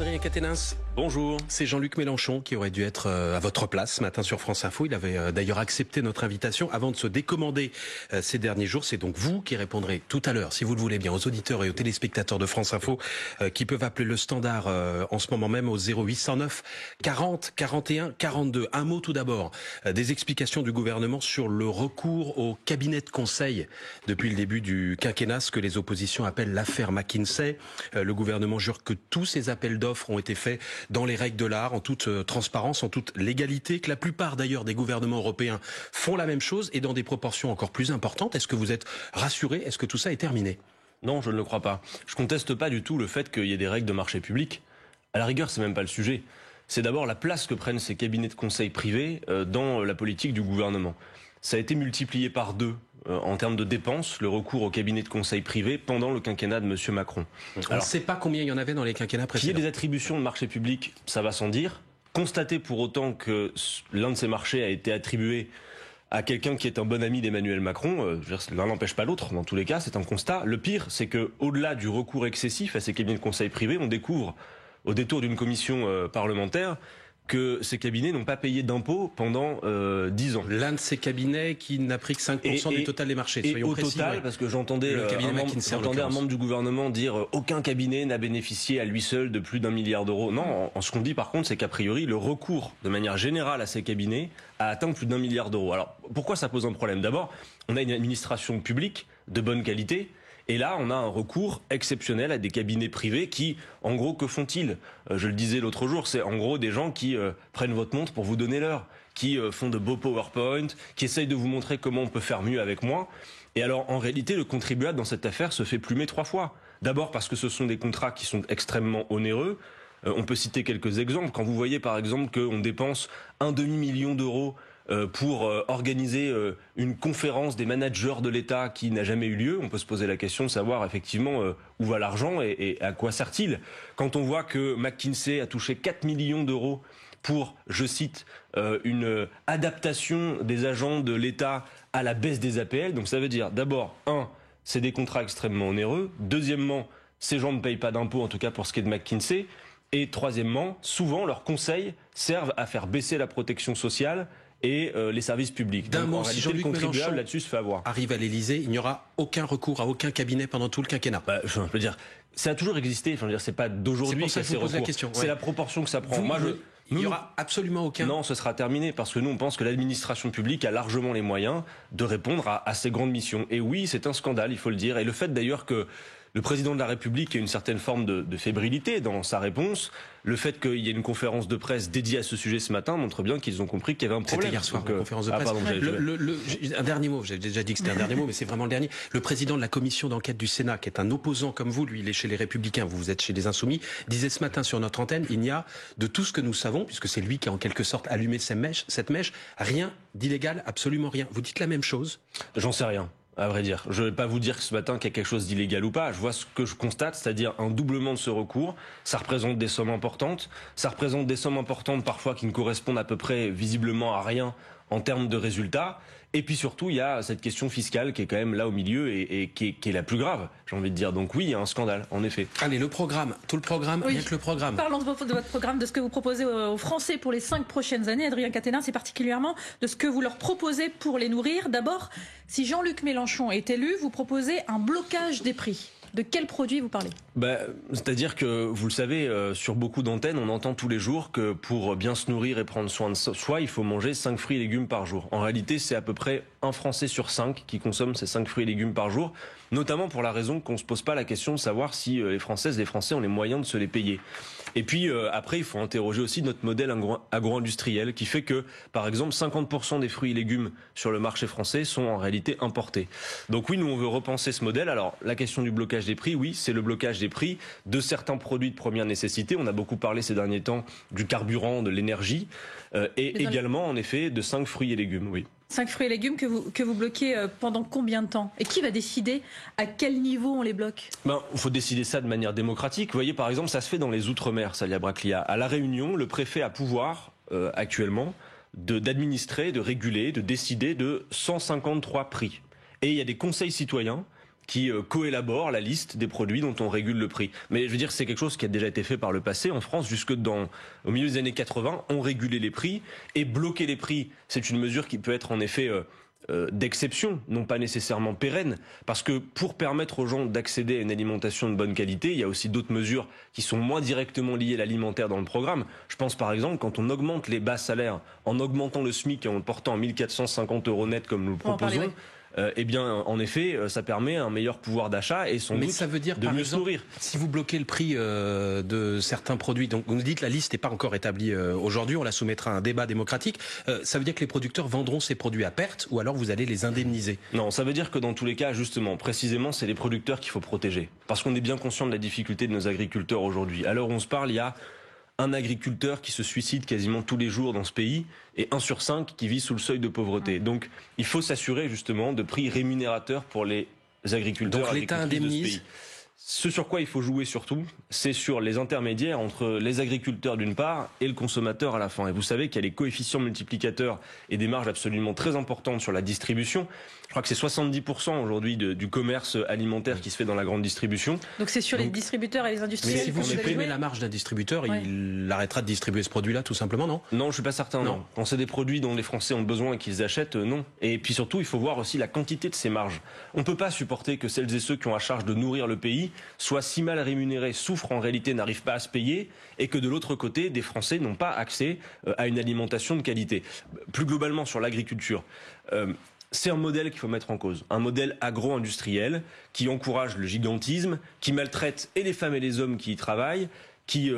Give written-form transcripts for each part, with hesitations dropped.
Adrien Quatennens. Bonjour. C'est Jean-Luc Mélenchon qui aurait dû être à votre place ce matin sur France Info. Il avait d'ailleurs accepté notre invitation avant de se décommander ces derniers jours. C'est donc vous qui répondrez tout à l'heure, si vous le voulez bien, aux auditeurs et aux téléspectateurs de France Info qui peuvent appeler le standard en ce moment même au 0809 40 41 42. Un mot tout d'abord, des explications du gouvernement sur le recours au cabinet de conseil depuis le début du quinquennat, ce que les oppositions appellent l'affaire McKinsey. Le gouvernement jure que tous ces appels d'offres ont été faits dans les règles de l'art, en toute transparence, en toute légalité, que la plupart d'ailleurs des gouvernements européens font la même chose et dans des proportions encore plus importantes. Est-ce que vous êtes rassuré? Est-ce que tout ça est terminé? Non, je ne le crois pas. Je conteste pas du tout le fait qu'il y ait des règles de marché public. À la rigueur, c'est même pas le sujet. C'est d'abord la place que prennent ces cabinets de conseil privés dans la politique du gouvernement. Ça a été multiplié par 2 en termes de dépenses, le recours au cabinet de conseil privé pendant le quinquennat de M. Macron. On ne sait pas combien il y en avait dans les quinquennats précédents. Qu'il y ait des attributions de marché public, ça va sans dire. Constater pour autant que l'un de ces marchés a été attribué à quelqu'un qui est un bon ami d'Emmanuel Macron, l'un n'empêche pas l'autre, dans tous les cas, c'est un constat. Le pire, c'est que au-delà du recours excessif à ces cabinets de conseil privés, on découvre, au détour d'une commission parlementaire, que ces cabinets n'ont pas payé d'impôts pendant 10 ans. L'un de ces cabinets qui n'a pris que 5% du total des marchés. Et soyons au précis, total, parce que j'entendais un membre du gouvernement dire aucun cabinet n'a bénéficié à lui seul de plus d'1 milliard d'euros. Non, ce qu'on dit par contre, c'est qu'a priori, le recours de manière générale à ces cabinets a atteint plus d'1 milliard d'euros. Alors, pourquoi ça pose un problème? D'abord, on a une administration publique de bonne qualité. Et là, on a un recours exceptionnel à des cabinets privés qui, en gros, que font-ils? Je le disais l'autre jour, c'est en gros des gens qui prennent votre montre pour vous donner l'heure, qui font de beaux PowerPoint, qui essayent de vous montrer comment on peut faire mieux avec moins. Et alors, en réalité, le contribuable dans cette affaire se fait plumer 3 fois. D'abord parce que ce sont des contrats qui sont extrêmement onéreux. On peut citer quelques exemples. Quand vous voyez, par exemple, qu'on dépense 1,5 million d'euros pour organiser une conférence des managers de l'État qui n'a jamais eu lieu, on peut se poser la question de savoir effectivement où va l'argent et à quoi sert-il. Quand on voit que McKinsey a touché 4 millions d'euros pour, je cite, une adaptation des agents de l'État à la baisse des APL, donc ça veut dire d'abord, c'est des contrats extrêmement onéreux, deuxièmement, ces gens ne payent pas d'impôts, en tout cas pour ce qui est de McKinsey, et troisièmement, souvent leurs conseils servent à faire baisser la protection sociale et les services publics. D'un mot, si Jean-Luc Mélenchon là-dessus se fait avoir. Arrive à l'Élysée, il n'y aura aucun recours à aucun cabinet pendant tout le quinquennat. Je veux dire, ça a toujours existé. Enfin, je veux dire, c'est pas d'aujourd'hui que c'est recours. C'est la proportion que ça prend. Il n'y aura absolument aucun. Non, ce sera terminé parce que nous, on pense que l'administration publique a largement les moyens de répondre à ces grandes missions. Et oui, c'est un scandale, il faut le dire. Et le fait d'ailleurs que le président de la République ait une certaine forme de fébrilité dans sa réponse, le fait qu'il y ait une conférence de presse dédiée à ce sujet ce matin montre bien qu'ils ont compris qu'il y avait un problème. C'était hier soir, une conférence de presse. Un dernier mot, j'ai déjà dit que c'était un dernier mot, mais c'est vraiment le dernier. Le président de la commission d'enquête du Sénat, qui est un opposant comme vous, lui il est chez les Républicains, vous êtes chez les Insoumis, disait ce matin sur notre antenne, il n'y a de tout ce que nous savons, puisque c'est lui qui a en quelque sorte allumé cette mèche, rien d'illégal, absolument rien. Vous dites la même chose? J'en sais rien. À vrai dire, je ne vais pas vous dire ce matin qu'il y a quelque chose d'illégal ou pas. Je vois ce que je constate, c'est-à-dire un doublement de ce recours. Ça représente des sommes importantes. Ça représente des sommes importantes parfois qui ne correspondent à peu près visiblement à rien en termes de résultats. Et puis surtout, il y a cette question fiscale qui est quand même là au milieu et qui est la plus grave, j'ai envie de dire. Donc oui, il y a un scandale, en effet. Allez, le programme, tout le programme, oui. Rien que le programme. Parlons de votre programme, de ce que vous proposez aux Français pour les 5 prochaines années. Adrien Quatennens, c'est particulièrement de ce que vous leur proposez pour les nourrir. D'abord, si Jean-Luc Mélenchon est élu, vous proposez un blocage des prix. De quel produit vous parlez? C'est-à-dire que, vous le savez, sur beaucoup d'antennes, on entend tous les jours que pour bien se nourrir et prendre soin de soi, il faut manger 5 fruits et légumes par jour. En réalité, c'est à peu près un Français sur 5 qui consomme ces 5 fruits et légumes par jour, notamment pour la raison qu'on ne se pose pas la question de savoir si les Françaises et les Français ont les moyens de se les payer. Et puis après, il faut interroger aussi notre modèle agro-industriel qui fait que, par exemple, 50% des fruits et légumes sur le marché français sont en réalité importés. Donc oui, nous, on veut repenser ce modèle. Alors, la question du blocage des prix, oui, c'est le blocage des prix de certains produits de première nécessité. On a beaucoup parlé ces derniers temps du carburant, de l'énergie, et également, en effet, de 5 fruits et légumes, oui. 5 fruits et légumes que vous bloquez pendant combien de temps? Et qui va décider à quel niveau on les bloque? Il faut décider ça de manière démocratique. Vous voyez, par exemple, ça se fait dans les Outre-mer, Salia Braclia. À La Réunion, le préfet a pouvoir, actuellement, d'administrer, de réguler, de décider de 153 prix. Et il y a des conseils citoyens qui coélabore la liste des produits dont on régule le prix. Mais je veux dire, c'est quelque chose qui a déjà été fait par le passé. En France, au milieu des années 80, on régulait les prix et bloquer les prix. C'est une mesure qui peut être en effet d'exception, non pas nécessairement pérenne, parce que pour permettre aux gens d'accéder à une alimentation de bonne qualité, il y a aussi d'autres mesures qui sont moins directement liées à l'alimentaire dans le programme. Je pense par exemple quand on augmente les bas salaires en augmentant le SMIC et en le portant à 1 450 € net comme nous le proposons, eh bien, en effet, ça permet un meilleur pouvoir d'achat et sans doute ça veut dire, de mieux se nourrir. Si vous bloquez le prix de certains produits, donc vous nous dites la liste n'est pas encore établie aujourd'hui, on la soumettra à un débat démocratique, ça veut dire que les producteurs vendront ces produits à perte ou alors vous allez les indemniser? Non, ça veut dire que dans tous les cas, justement, précisément, c'est les producteurs qu'il faut protéger. Parce qu'on est bien conscient de la difficulté de nos agriculteurs aujourd'hui. À l'heure où on se parle, il y a un agriculteur qui se suicide quasiment tous les jours dans ce pays et 1 sur 5 qui vit sous le seuil de pauvreté. Donc il faut s'assurer justement de prix rémunérateurs pour les agriculteurs. Donc l'État indemnise. Ce sur quoi il faut jouer surtout, c'est sur les intermédiaires entre les agriculteurs d'une part et le consommateur à la fin. Et vous savez qu'il y a les coefficients multiplicateurs et des marges absolument très importantes sur la distribution. Je crois que c'est 70% aujourd'hui du commerce alimentaire qui se fait dans la grande distribution. Donc c'est sur les distributeurs et les industriels. Mais si vous supprimez la marge d'un distributeur, il arrêtera de distribuer ce produit-là tout simplement, non? Non, je suis pas certain. Non. Quand c'est des produits dont les Français ont besoin et qu'ils achètent, non. Et puis surtout, il faut voir aussi la quantité de ces marges. On peut pas supporter que celles et ceux qui ont à charge de nourrir le pays soient si mal rémunérés, souffrent en réalité, n'arrivent pas à se payer, et que de l'autre côté, des Français n'ont pas accès à une alimentation de qualité. Plus globalement sur l'agriculture. C'est un modèle qu'il faut mettre en cause, un modèle agro-industriel qui encourage le gigantisme, qui maltraite et les femmes et les hommes qui y travaillent, qui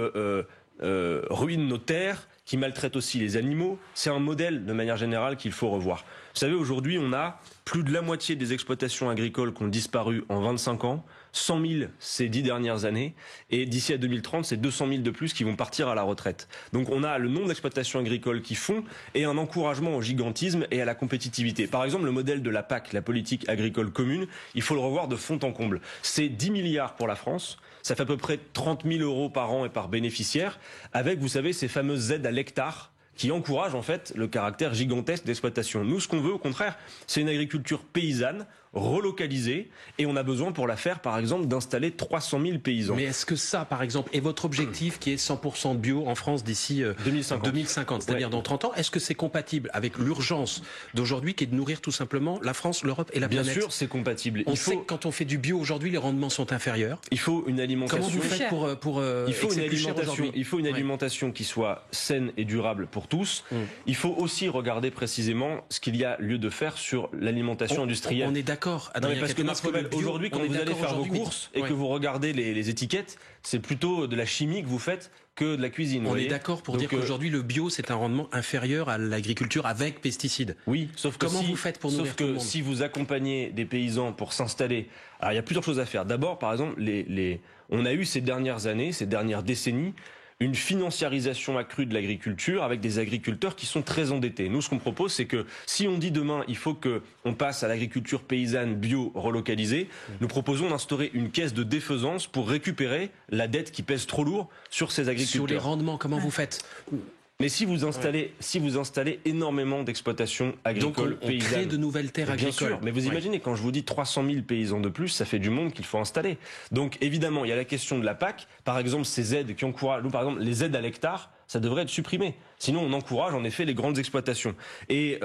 ruine nos terres, qui maltraite aussi les animaux. C'est un modèle de manière générale qu'il faut revoir. Vous savez, aujourd'hui, on a plus de la moitié des exploitations agricoles qui ont disparu en 25 ans, 100 000 ces 10 dernières années, et d'ici à 2030, c'est 200 000 de plus qui vont partir à la retraite. Donc on a le nombre d'exploitations agricoles qui font et un encouragement au gigantisme et à la compétitivité. Par exemple, le modèle de la PAC, la politique agricole commune, il faut le revoir de fond en comble. C'est 10 milliards pour la France, ça fait à peu près 30 000 € par an et par bénéficiaire, avec, vous savez, ces fameuses aides à l'hectare, qui encourage en fait le caractère gigantesque d'exploitation. Nous, ce qu'on veut, au contraire, c'est une agriculture paysanne, relocalisée, et on a besoin pour la faire, par exemple, d'installer 300 000 paysans. Mais est-ce que ça, par exemple, est votre objectif qui est 100% bio en France d'ici 2050, c'est-à-dire dans 30 ans, est-ce que c'est compatible avec l'urgence d'aujourd'hui qui est de nourrir tout simplement la France, l'Europe et la planète? Bien sûr, c'est compatible. On sait que quand on fait du bio aujourd'hui, les rendements sont inférieurs. Il faut une alimentation. Comment vous faites pour il faut une alimentation qui soit saine et durable pour tous. Il faut aussi regarder précisément ce qu'il y a lieu de faire sur l'alimentation industrielle. On est d'accord, Adrien. Parce que aujourd'hui, quand vous allez faire vos courses et que vous regardez les étiquettes, c'est plutôt de la chimie que vous faites que de la cuisine. On est d'accord pour dire qu'aujourd'hui le bio c'est un rendement inférieur à l'agriculture avec pesticides. Oui, sauf que comment vous faites pour nourrir tout le monde? Si vous accompagnez des paysans pour s'installer, alors il y a plusieurs choses à faire. D'abord, par exemple, on a eu ces dernières années, ces dernières décennies, une financiarisation accrue de l'agriculture avec des agriculteurs qui sont très endettés. Nous, ce qu'on propose, c'est que si on dit demain, il faut qu'on passe à l'agriculture paysanne bio relocalisée, nous proposons d'instaurer une caisse de défaisance pour récupérer la dette qui pèse trop lourd sur ces agriculteurs. Sur les rendements, comment vous faites? Mais si vous installez énormément d'exploitations agricoles on paysannes, crée de nouvelles terres agricoles. Bien sûr, mais vous imaginez, quand je vous dis 300 000 paysans de plus, ça fait du monde qu'il faut installer. Donc évidemment, il y a la question de la PAC. Par exemple, ces aides qui encouragent, nous par exemple, les aides à l'hectare, ça devrait être supprimé. Sinon, on encourage en effet les grandes exploitations. Et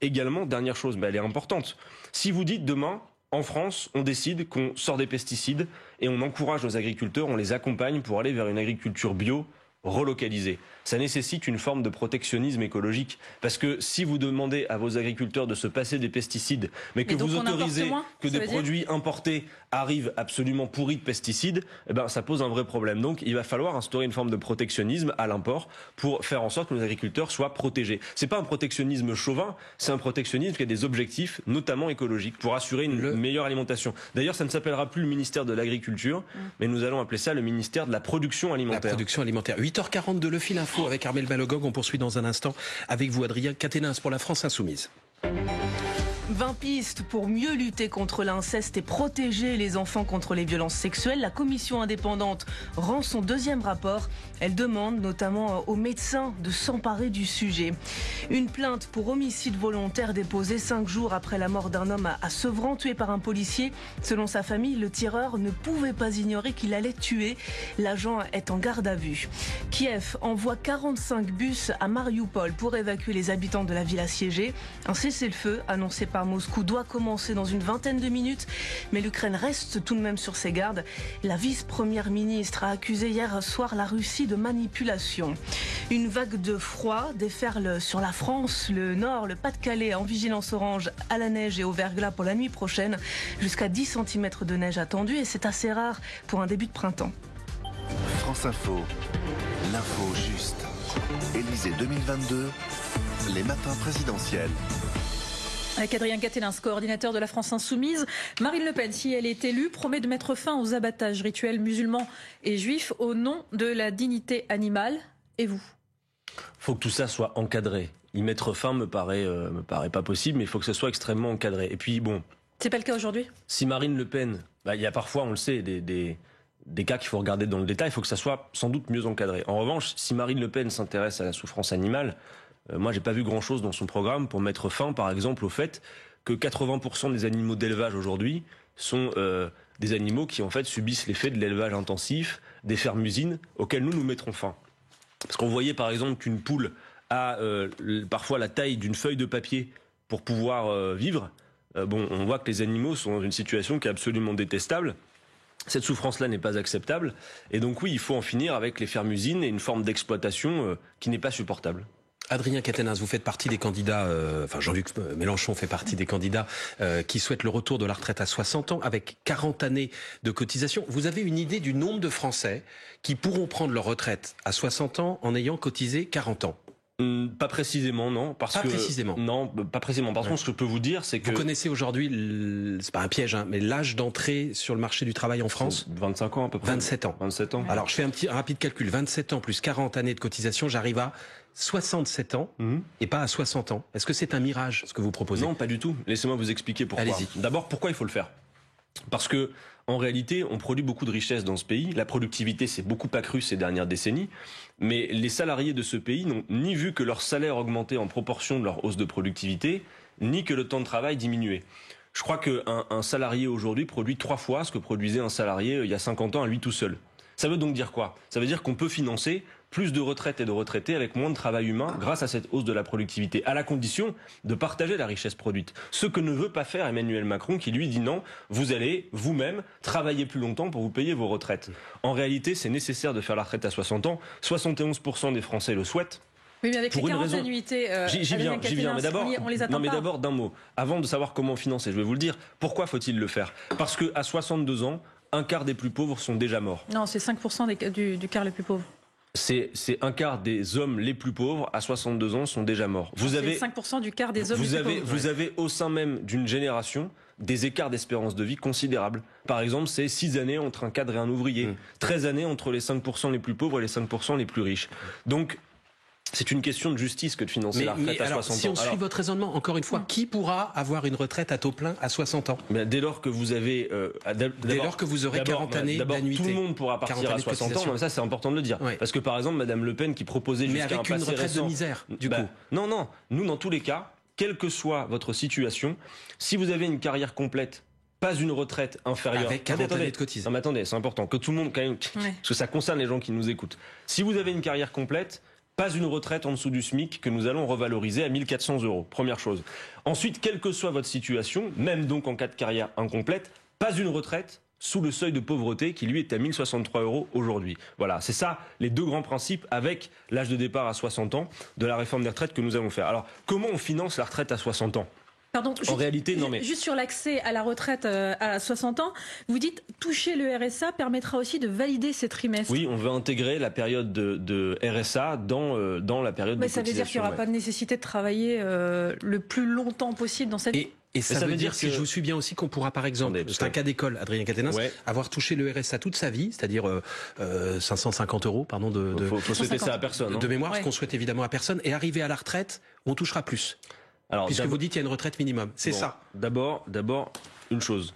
également, dernière chose, mais elle est importante. Si vous dites demain, en France, on décide qu'on sort des pesticides et on encourage nos agriculteurs, on les accompagne pour aller vers une agriculture bio relocalisée. Ça nécessite une forme de protectionnisme écologique. Parce que si vous demandez à vos agriculteurs de se passer des pesticides, mais que vous autorisez que des produits importés arrivent absolument pourris de pesticides, eh ben, ça pose un vrai problème. Donc il va falloir instaurer une forme de protectionnisme à l'import pour faire en sorte que nos agriculteurs soient protégés. C'est pas un protectionnisme chauvin, c'est un protectionnisme qui a des objectifs, notamment écologiques, pour assurer une meilleure alimentation. D'ailleurs, ça ne s'appellera plus le ministère de l'Agriculture, mais nous allons appeler ça le ministère de la Production Alimentaire. La Production Alimentaire. 8h42, le fil info avec Armelle Malogog. On poursuit dans un instant avec vous, Adrien Quatennens, pour la France Insoumise. 20 pistes pour mieux lutter contre l'inceste et protéger les enfants contre les violences sexuelles. La commission indépendante rend son deuxième rapport. Elle demande notamment aux médecins de s'emparer du sujet. Une plainte pour homicide volontaire déposée 5 jours après la mort d'un homme à Sevran, tué par un policier. Selon sa famille, le tireur ne pouvait pas ignorer qu'il allait tuer. L'agent est en garde à vue. Kiev envoie 45 bus à Mariupol pour évacuer les habitants de la ville assiégée. Un cessez-le-feu annoncé par Moscou doit commencer dans une vingtaine de minutes, mais l'Ukraine reste tout de même sur ses gardes. La vice-première ministre a accusé hier soir la Russie de manipulation. Une vague de froid déferle sur la France, le Nord, le Pas-de-Calais en vigilance orange à la neige et au verglas pour la nuit prochaine. Jusqu'à 10 cm de neige attendue et c'est assez rare pour un début de printemps. France Info, l'info juste. Élysée 2022, les matins présidentiels. Avec Adrien Quatennens, coordinateur de la France Insoumise, Marine Le Pen, si elle est élue, promet de mettre fin aux abattages rituels musulmans et juifs au nom de la dignité animale. Et vous ? Faut que tout ça soit encadré. Y mettre fin me paraît pas possible, mais il faut que ce soit extrêmement encadré. Et puis bon. C'est pas le cas aujourd'hui ? Si Marine Le Pen, il y a parfois, on le sait, des cas qu'il faut regarder dans le détail, il faut que ça soit sans doute mieux encadré. En revanche, si Marine Le Pen s'intéresse à la souffrance animale, moi j'ai pas vu grand-chose dans son programme pour mettre fin, par exemple, au fait que 80% des animaux d'élevage aujourd'hui sont des animaux qui en fait subissent l'effet de l'élevage intensif, des fermes-usines auxquelles nous mettrons fin. Parce qu'on voyait par exemple qu'une poule a parfois la taille d'une feuille de papier pour pouvoir vivre. On voit que les animaux sont dans une situation qui est absolument détestable. Cette souffrance-là n'est pas acceptable. Et donc oui, il faut en finir avec les fermes-usines et une forme d'exploitation qui n'est pas supportable. Adrien Quatennens, vous faites partie des candidats, Jean-Luc Mélenchon fait partie des candidats qui souhaitent le retour de la retraite à 60 ans avec 40 années de cotisation. Vous avez une idée du nombre de Français qui pourront prendre leur retraite à 60 ans en ayant cotisé 40 ans ? Pas précisément, non. Non, pas précisément. Par contre, ce que je peux vous dire, c'est que... Vous connaissez aujourd'hui, c'est pas un piège, mais l'âge d'entrée sur le marché du travail en France ? 25 ans à peu près. 27 ans. 27 ans. Alors, je fais un rapide calcul. 27 ans plus 40 années de cotisation, j'arrive à 67 ans et pas à 60 ans. Est-ce que c'est un mirage, ce que vous proposez ? Non, pas du tout. Laissez-moi vous expliquer pourquoi. Allez-y. D'abord, pourquoi il faut le faire ? Parce que, en réalité, on produit beaucoup de richesses dans ce pays. La productivité s'est beaucoup accrue ces dernières décennies. Mais les salariés de ce pays n'ont ni vu que leur salaire augmentait en proportion de leur hausse de productivité, ni que le temps de travail diminuait. Je crois qu'un salarié aujourd'hui produit 3 fois ce que produisait un salarié il y a 50 ans à lui tout seul. Ça veut donc dire quoi ? Ça veut dire qu'on peut financer plus de retraites et de retraités avec moins de travail humain grâce à cette hausse de la productivité, à la condition de partager la richesse produite. Ce que ne veut pas faire Emmanuel Macron qui lui dit non, vous allez vous-même travailler plus longtemps pour vous payer vos retraites. En réalité, c'est nécessaire de faire la retraite à 60 ans. 71% des Français le souhaitent. Oui, mais avec les 40 annuités, j'y viens. Mais d'abord, on les attend pas. D'abord d'un mot. Avant de savoir comment financer, je vais vous le dire. Pourquoi faut-il le faire ? Parce que à 62 ans, un quart des plus pauvres sont déjà morts. Non, c'est 5% du quart les plus pauvres. C'est un quart des hommes les plus pauvres à 62 ans sont déjà morts. Vous avez 5% du quart des hommes les plus pauvres. Vous avez au sein même d'une génération des écarts d'espérance de vie considérables. Par exemple, c'est 6 années entre un cadre et un ouvrier, 13 années entre les 5% les plus pauvres et les 5% les plus riches. Donc, c'est une question de justice que de financer la retraite à 60 ans. Si on suit votre raisonnement, encore une fois, qui pourra avoir une retraite à taux plein à 60 ans ? Dès lors que vous avez... dès lors que vous aurez 40 années d'annuité. Tout le monde pourra partir à 60 ans, mais ça c'est important de le dire. Oui. Parce que par exemple, Madame Le Pen qui proposait jusqu'à un passé récent... Mais avec une retraite de misère, du coup. Non. Nous, dans tous les cas, quelle que soit votre situation, si vous avez une carrière complète, pas une retraite inférieure... Avec 40 années de cotisation. Non mais attendez, c'est important, que tout le monde, quand même, parce que ça concerne les gens qui nous écoutent. Si vous avez une carrière complète, pas une retraite en dessous du SMIC que nous allons revaloriser à 1 400 €. Première chose. Ensuite, quelle que soit votre situation, même donc en cas de carrière incomplète, pas une retraite sous le seuil de pauvreté qui lui est à 1 063 € aujourd'hui. Voilà, c'est ça les deux grands principes avec l'âge de départ à 60 ans de la réforme des retraites que nous allons faire. Alors, comment on finance la retraite à 60 ans ? Pardon, juste sur l'accès à la retraite à 60 ans, vous dites toucher le RSA permettra aussi de valider ces trimestres. Oui, on veut intégrer la période de RSA dans la période de cotisation. Ça veut dire qu'il n'y aura pas de nécessité de travailler le plus longtemps possible dans cette vie. Et ça veut dire, si je vous suis bien aussi, qu'on pourra par exemple, c'est un cas d'école, Adrien Quatennens, avoir touché le RSA toute sa vie, c'est-à-dire 550 €, pardon, faut souhaiter ça à personne. De mémoire, ce qu'on souhaite évidemment à personne, et arriver à la retraite, on touchera plus. Alors, puisque vous dites qu'il y a une retraite minimum, c'est ça. D'abord, une chose.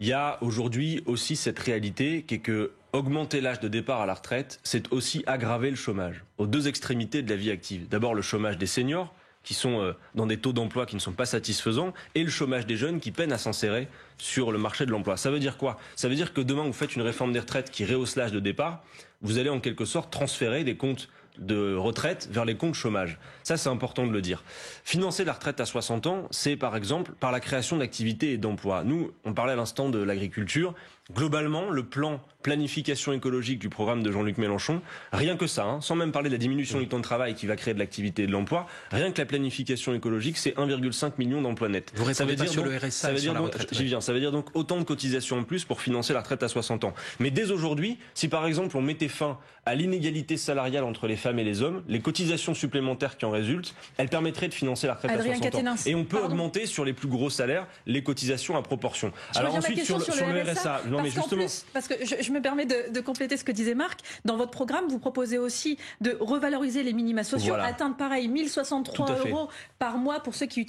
Il y a aujourd'hui aussi cette réalité qui est que augmenter l'âge de départ à la retraite, c'est aussi aggraver le chômage aux deux extrémités de la vie active. D'abord le chômage des seniors, qui sont dans des taux d'emploi qui ne sont pas satisfaisants, et le chômage des jeunes qui peinent à s'insérer sur le marché de l'emploi. Ça veut dire quoi? Ça veut dire que demain, vous faites une réforme des retraites qui rehausse l'âge de départ, vous allez en quelque sorte transférer des comptes de retraite vers les comptes chômage. Ça, c'est important de le dire. Financer la retraite à 60 ans, c'est par exemple par la création d'activités et d'emplois. Nous, on parlait à l'instant de l'agriculture. Globalement, le plan planification écologique du programme de Jean-Luc Mélenchon, rien que ça, sans même parler de la diminution du temps de travail qui va créer de l'activité et de l'emploi, rien que la planification écologique, c'est 1,5 million d'emplois nets. Vous répondez pas sur le RSA, ça veut dire donc, j'y viens, ça veut dire donc autant de cotisations en plus pour financer la retraite à 60 ans. Mais dès aujourd'hui, si par exemple on mettait fin à l'inégalité salariale entre les femmes et les hommes, les cotisations supplémentaires qui en résultent, elles permettraient de financer la retraite à 60 ans. Et on peut augmenter sur les plus gros salaires les cotisations à proportion. Alors ensuite sur le RSA, non mais justement, parce que je me permets de compléter ce que disait Marc. Dans votre programme, vous proposez aussi de revaloriser les minima sociaux, atteindre pareil 1063 € par mois pour ceux qui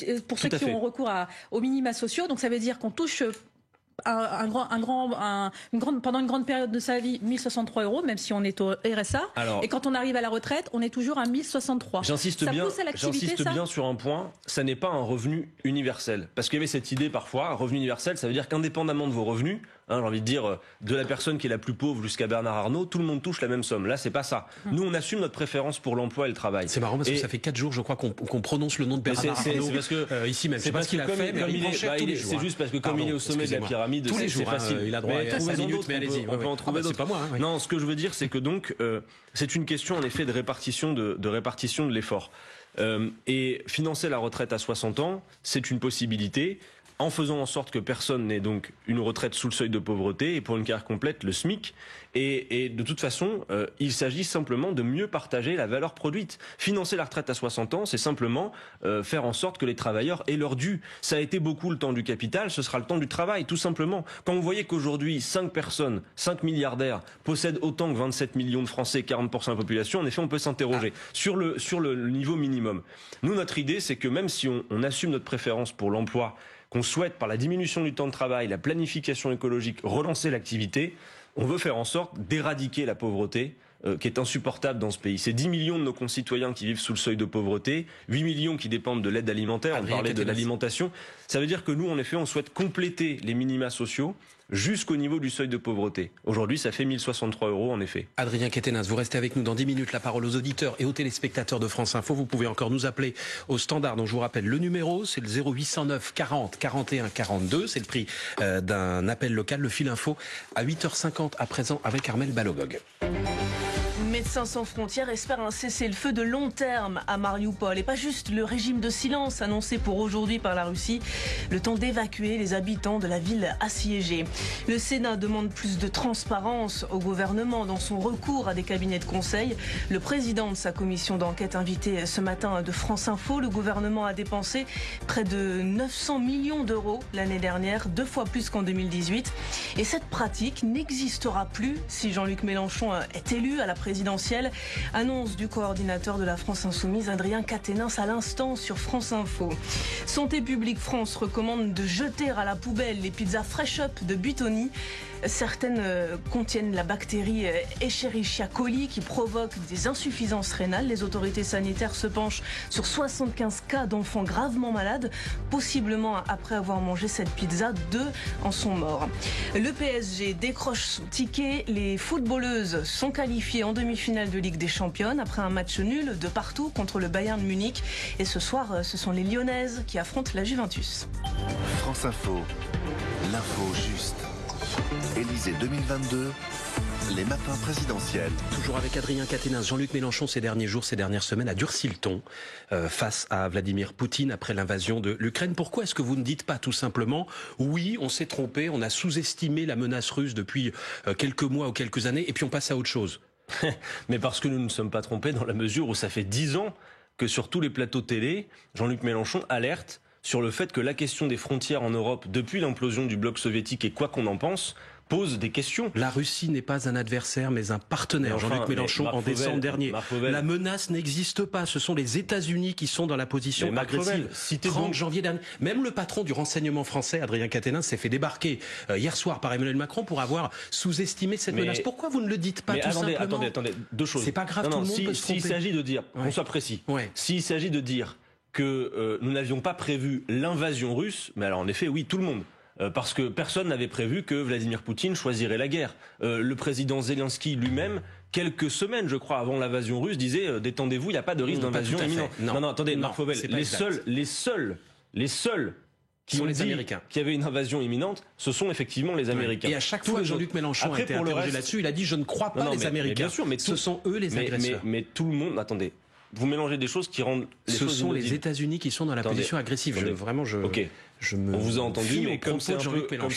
ont recours aux minima sociaux. Donc ça veut dire qu'on touche pendant une grande période de sa vie 1063 €, même si on est au RSA. Et quand on arrive à la retraite, on est toujours à 1063. J'insiste bien sur un point, ça n'est pas un revenu universel. Parce qu'il y avait cette idée parfois, un revenu universel, ça veut dire qu'indépendamment de vos revenus, j'ai envie de dire, de la personne qui est la plus pauvre jusqu'à Bernard Arnault, tout le monde touche la même somme. Là, c'est pas ça. Nous, on assume notre préférence pour l'emploi et le travail. C'est marrant parce que ça fait 4 jours, je crois, qu'on prononce le nom de Bernard Arnault. C'est parce que ici même. C'est parce qu'il a fait, mais c'est juste parce que comme il est au sommet de la pyramide, c'est facile. Il a droit à 5 minutes, mais allez-y. On peut en trouver d'autres. C'est pas moi. Non, ce que je veux dire, c'est que donc, c'est une question en effet de répartition de l'effort. Et financer la retraite à 60 ans, c'est une possibilité, en faisant en sorte que personne n'ait donc une retraite sous le seuil de pauvreté et pour une carrière complète le SMIC. Et de toute façon, il s'agit simplement de mieux partager la valeur produite. Financer la retraite à 60 ans, c'est simplement faire en sorte que les travailleurs aient leur dû. Ça a été beaucoup le temps du capital, ce sera le temps du travail, tout simplement. Quand vous voyez qu'aujourd'hui, 5 personnes, 5 milliardaires, possèdent autant que 27 millions de Français, 40% de la population, en effet, on peut s'interroger sur le niveau minimum. Nous, notre idée, c'est que même si on assume notre préférence pour l'emploi, qu'on souhaite, par la diminution du temps de travail, la planification écologique, relancer l'activité, on veut faire en sorte d'éradiquer la pauvreté qui est insupportable dans ce pays. C'est 10 millions de nos concitoyens qui vivent sous le seuil de pauvreté, 8 millions qui dépendent de l'aide alimentaire, on parlait de l'alimentation. Ça veut dire que nous, en effet, on souhaite compléter les minima sociaux jusqu'au niveau du seuil de pauvreté. Aujourd'hui, ça fait 1063 € en effet. Adrien Quatennens, vous restez avec nous dans 10 minutes. La parole aux auditeurs et aux téléspectateurs de France Info. Vous pouvez encore nous appeler au standard dont je vous rappelle le numéro, c'est le 0809 40 41 42. C'est le prix d'un appel local, le fil info à 8h50 à présent avec Armel Balogog. Médecins sans frontières espère un cessez-le-feu de long terme à Mariupol et pas juste le régime de silence annoncé pour aujourd'hui par la Russie, le temps d'évacuer les habitants de la ville assiégée. Le Sénat demande plus de transparence au gouvernement dans son recours à des cabinets de conseil. Le président de sa commission d'enquête invité ce matin de France Info, le gouvernement a dépensé près de 900 millions d'euros l'année dernière, 2 fois plus qu'en 2018. Et cette pratique n'existera plus si Jean-Luc Mélenchon est élu à la présidentielle. Annonce du coordinateur de la France Insoumise, Adrien Quatennens, à l'instant sur France Info. Santé publique France recommande de jeter à la poubelle les pizzas Fresh Up de Buitoni. Certaines contiennent la bactérie Escherichia coli qui provoque des insuffisances rénales. Les autorités sanitaires se penchent sur 75 cas d'enfants gravement malades, possiblement après avoir mangé cette pizza. 2 en sont morts. Le PSG décroche son ticket. Les footballeuses sont qualifiées en demi-finale de Ligue des Championnes après un match nul de partout contre le Bayern de Munich. Et ce soir, ce sont les Lyonnaises qui affrontent la Juventus. France Info, l'info juste. Élysée 2022, les matins présidentiels. Toujours avec Adrien Quatennens. Jean-Luc Mélenchon, ces derniers jours, ces dernières semaines, a durci le ton face à Vladimir Poutine après l'invasion de l'Ukraine. Pourquoi est-ce que vous ne dites pas tout simplement « Oui, on s'est trompé, on a sous-estimé la menace russe depuis quelques mois ou quelques années, et puis on passe à autre chose ». Mais parce que nous ne sommes pas trompés dans la mesure où ça fait 10 ans que sur tous les plateaux télé, Jean-Luc Mélenchon alerte sur le fait que la question des frontières en Europe, depuis l'implosion du bloc soviétique et quoi qu'on en pense, pose des questions. La Russie n'est pas un adversaire, mais un partenaire. Jean-Luc Mélenchon, en décembre dernier. La menace n'existe pas. Ce sont les États-Unis qui sont dans la position agressive. 30 janvier dernier. Même le patron du renseignement français, Adrien Quatennens, s'est fait débarquer hier soir par Emmanuel Macron pour avoir sous-estimé cette menace. Pourquoi vous ne le dites pas tout simplement ? Attendez, deux choses. C'est pas grave, tout le monde peut se tromper. S'il s'agit de dire, qu'on soit précis, s'il s'agit de dire que nous n'avions pas prévu l'invasion russe, mais alors en effet, oui, tout le monde. Parce que personne n'avait prévu que Vladimir Poutine choisirait la guerre. Le président Zelensky lui-même, quelques semaines, je crois, avant l'invasion russe, disait détendez-vous, il n'y a pas de risque d'invasion imminente. Non, attendez, Marc Fauvel, les seuls qui ont dit qu'il y avait une invasion imminente, ce sont effectivement les Américains. Et à chaque fois que Jean-Luc Mélenchon a été interrogé là-dessus, il a dit je ne crois pas les Américains. Bien sûr, mais ce sont eux les agresseurs. Mais tout le monde, attendez. Vous mélangez des choses qui rendent les choses Ce sont les États-Unis qui sont dans la position agressive. On vous a entendu, mais comme c'est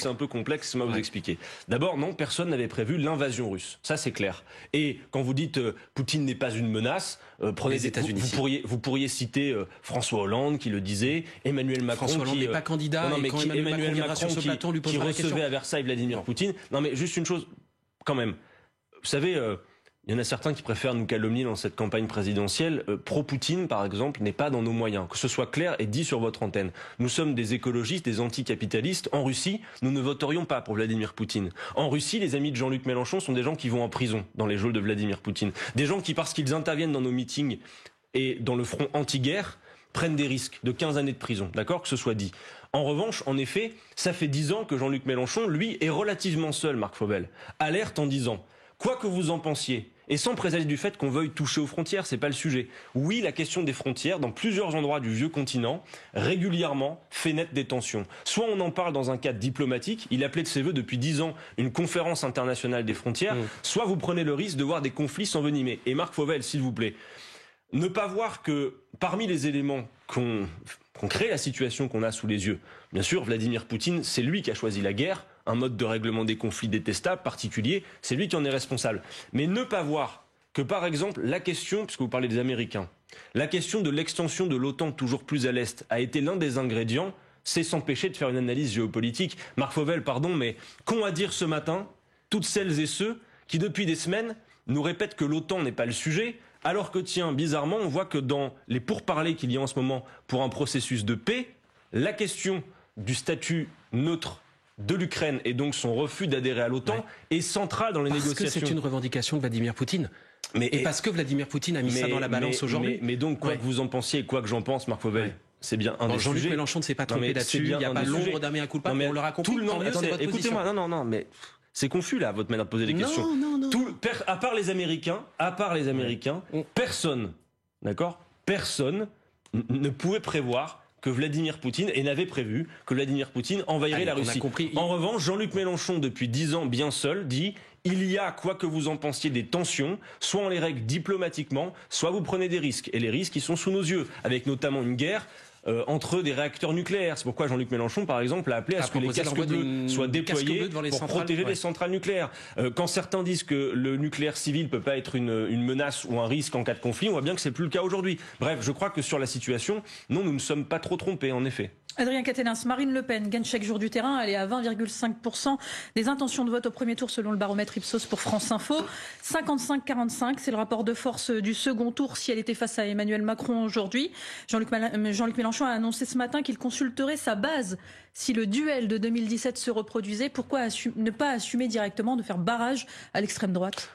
un peu complexe, je vais vous expliquer. D'abord, non, personne n'avait prévu l'invasion russe. Ça, c'est clair. Et quand vous dites Poutine n'est pas une menace, prenez les États-Unis. Vous pourriez citer François Hollande qui le disait, Emmanuel Macron François Hollande n'est pas candidat. Emmanuel Macron sur le plateau lui posera la question. Qui recevait à Versailles Vladimir Poutine. Non, mais juste une chose, quand même. Vous savez. Il y en a certains qui préfèrent nous calomnier dans cette campagne présidentielle. Pro-Poutine, par exemple, n'est pas dans nos moyens. Que ce soit clair et dit sur votre antenne. Nous sommes des écologistes, des anticapitalistes. En Russie, nous ne voterions pas pour Vladimir Poutine. En Russie, les amis de Jean-Luc Mélenchon sont des gens qui vont en prison dans les geôles de Vladimir Poutine. Des gens qui, parce qu'ils interviennent dans nos meetings et dans le front anti-guerre, prennent des risques de 15 années de prison. D'accord ? Que ce soit dit. En revanche, en effet, ça fait 10 ans que Jean-Luc Mélenchon, lui, est relativement seul, Marc Fauvel. Alerte en disant, quoi que vous en pensiez, et sans présager du fait qu'on veuille toucher aux frontières, c'est pas le sujet. Oui, la question des frontières, dans plusieurs endroits du vieux continent, régulièrement fait naître des tensions. Soit on en parle dans un cadre diplomatique, il appelait de ses voeux depuis 10 ans une conférence internationale des frontières, soit vous prenez le risque de voir des conflits s'envenimer. Et Marc Fauvel, s'il vous plaît, ne pas voir que parmi les éléments qu'on crée la situation qu'on a sous les yeux, bien sûr, Vladimir Poutine, c'est lui qui a choisi la guerre, un mode de règlement des conflits détestable, particulier, c'est lui qui en est responsable. Mais ne pas voir que, par exemple, la question, puisque vous parlez des Américains, la question de l'extension de l'OTAN toujours plus à l'Est a été l'un des ingrédients, c'est s'empêcher de faire une analyse géopolitique. Marc Fauvel, pardon, mais qu'ont à dire ce matin toutes celles et ceux qui, depuis des semaines, nous répètent que l'OTAN n'est pas le sujet, alors que, tiens, bizarrement, on voit que dans les pourparlers qu'il y a en ce moment pour un processus de paix, la question du statut neutre de l'Ukraine et donc son refus d'adhérer à l'OTAN est centrale dans les négociations. Parce que c'est une revendication de Vladimir Poutine. Et parce que Vladimir Poutine a mis ça dans la balance aujourd'hui. Mais donc, quoi que vous en pensiez, quoi que j'en pense, Marc Fauvel, c'est bien un des sujets. Jean-Luc Mélenchon ne s'est pas trompé là-dessus. Il n'y a pas l'ombre d'un mea culpa, on l'aura compris. Attendez, écoutez-moi, non, mais c'est confus là, votre manière de poser des questions. Non. À part les Américains, personne, d'accord, personne ne pouvait prévoir que Vladimir Poutine, et n'avait prévu que Vladimir Poutine envahirait la Russie. En revanche, Jean-Luc Mélenchon, depuis 10 ans, bien seul, dit il y a, quoi que vous en pensiez, des tensions, soit on les règle diplomatiquement, soit vous prenez des risques. Et les risques, ils sont sous nos yeux, avec notamment une guerre entre des réacteurs nucléaires. C'est pourquoi Jean-Luc Mélenchon, par exemple, a appelé à ce que les casques bleus soient déployés pour protéger les centrales nucléaires. Quand certains disent que le nucléaire civil peut pas être une menace ou un risque en cas de conflit, on voit bien que c'est plus le cas aujourd'hui. Bref, je crois que sur la situation, non, nous ne sommes pas trop trompés, en effet. Adrien Quatennens, Marine Le Pen gagne chaque jour du terrain. Elle est à 20,5% des intentions de vote au premier tour selon le baromètre Ipsos pour France Info. 55-45, c'est le rapport de force du second tour si elle était face à Emmanuel Macron aujourd'hui. Jean-Luc Mélenchon a annoncé ce matin qu'il consulterait sa base si le duel de 2017 se reproduisait. Pourquoi ne pas assumer directement de faire barrage à l'extrême droite ?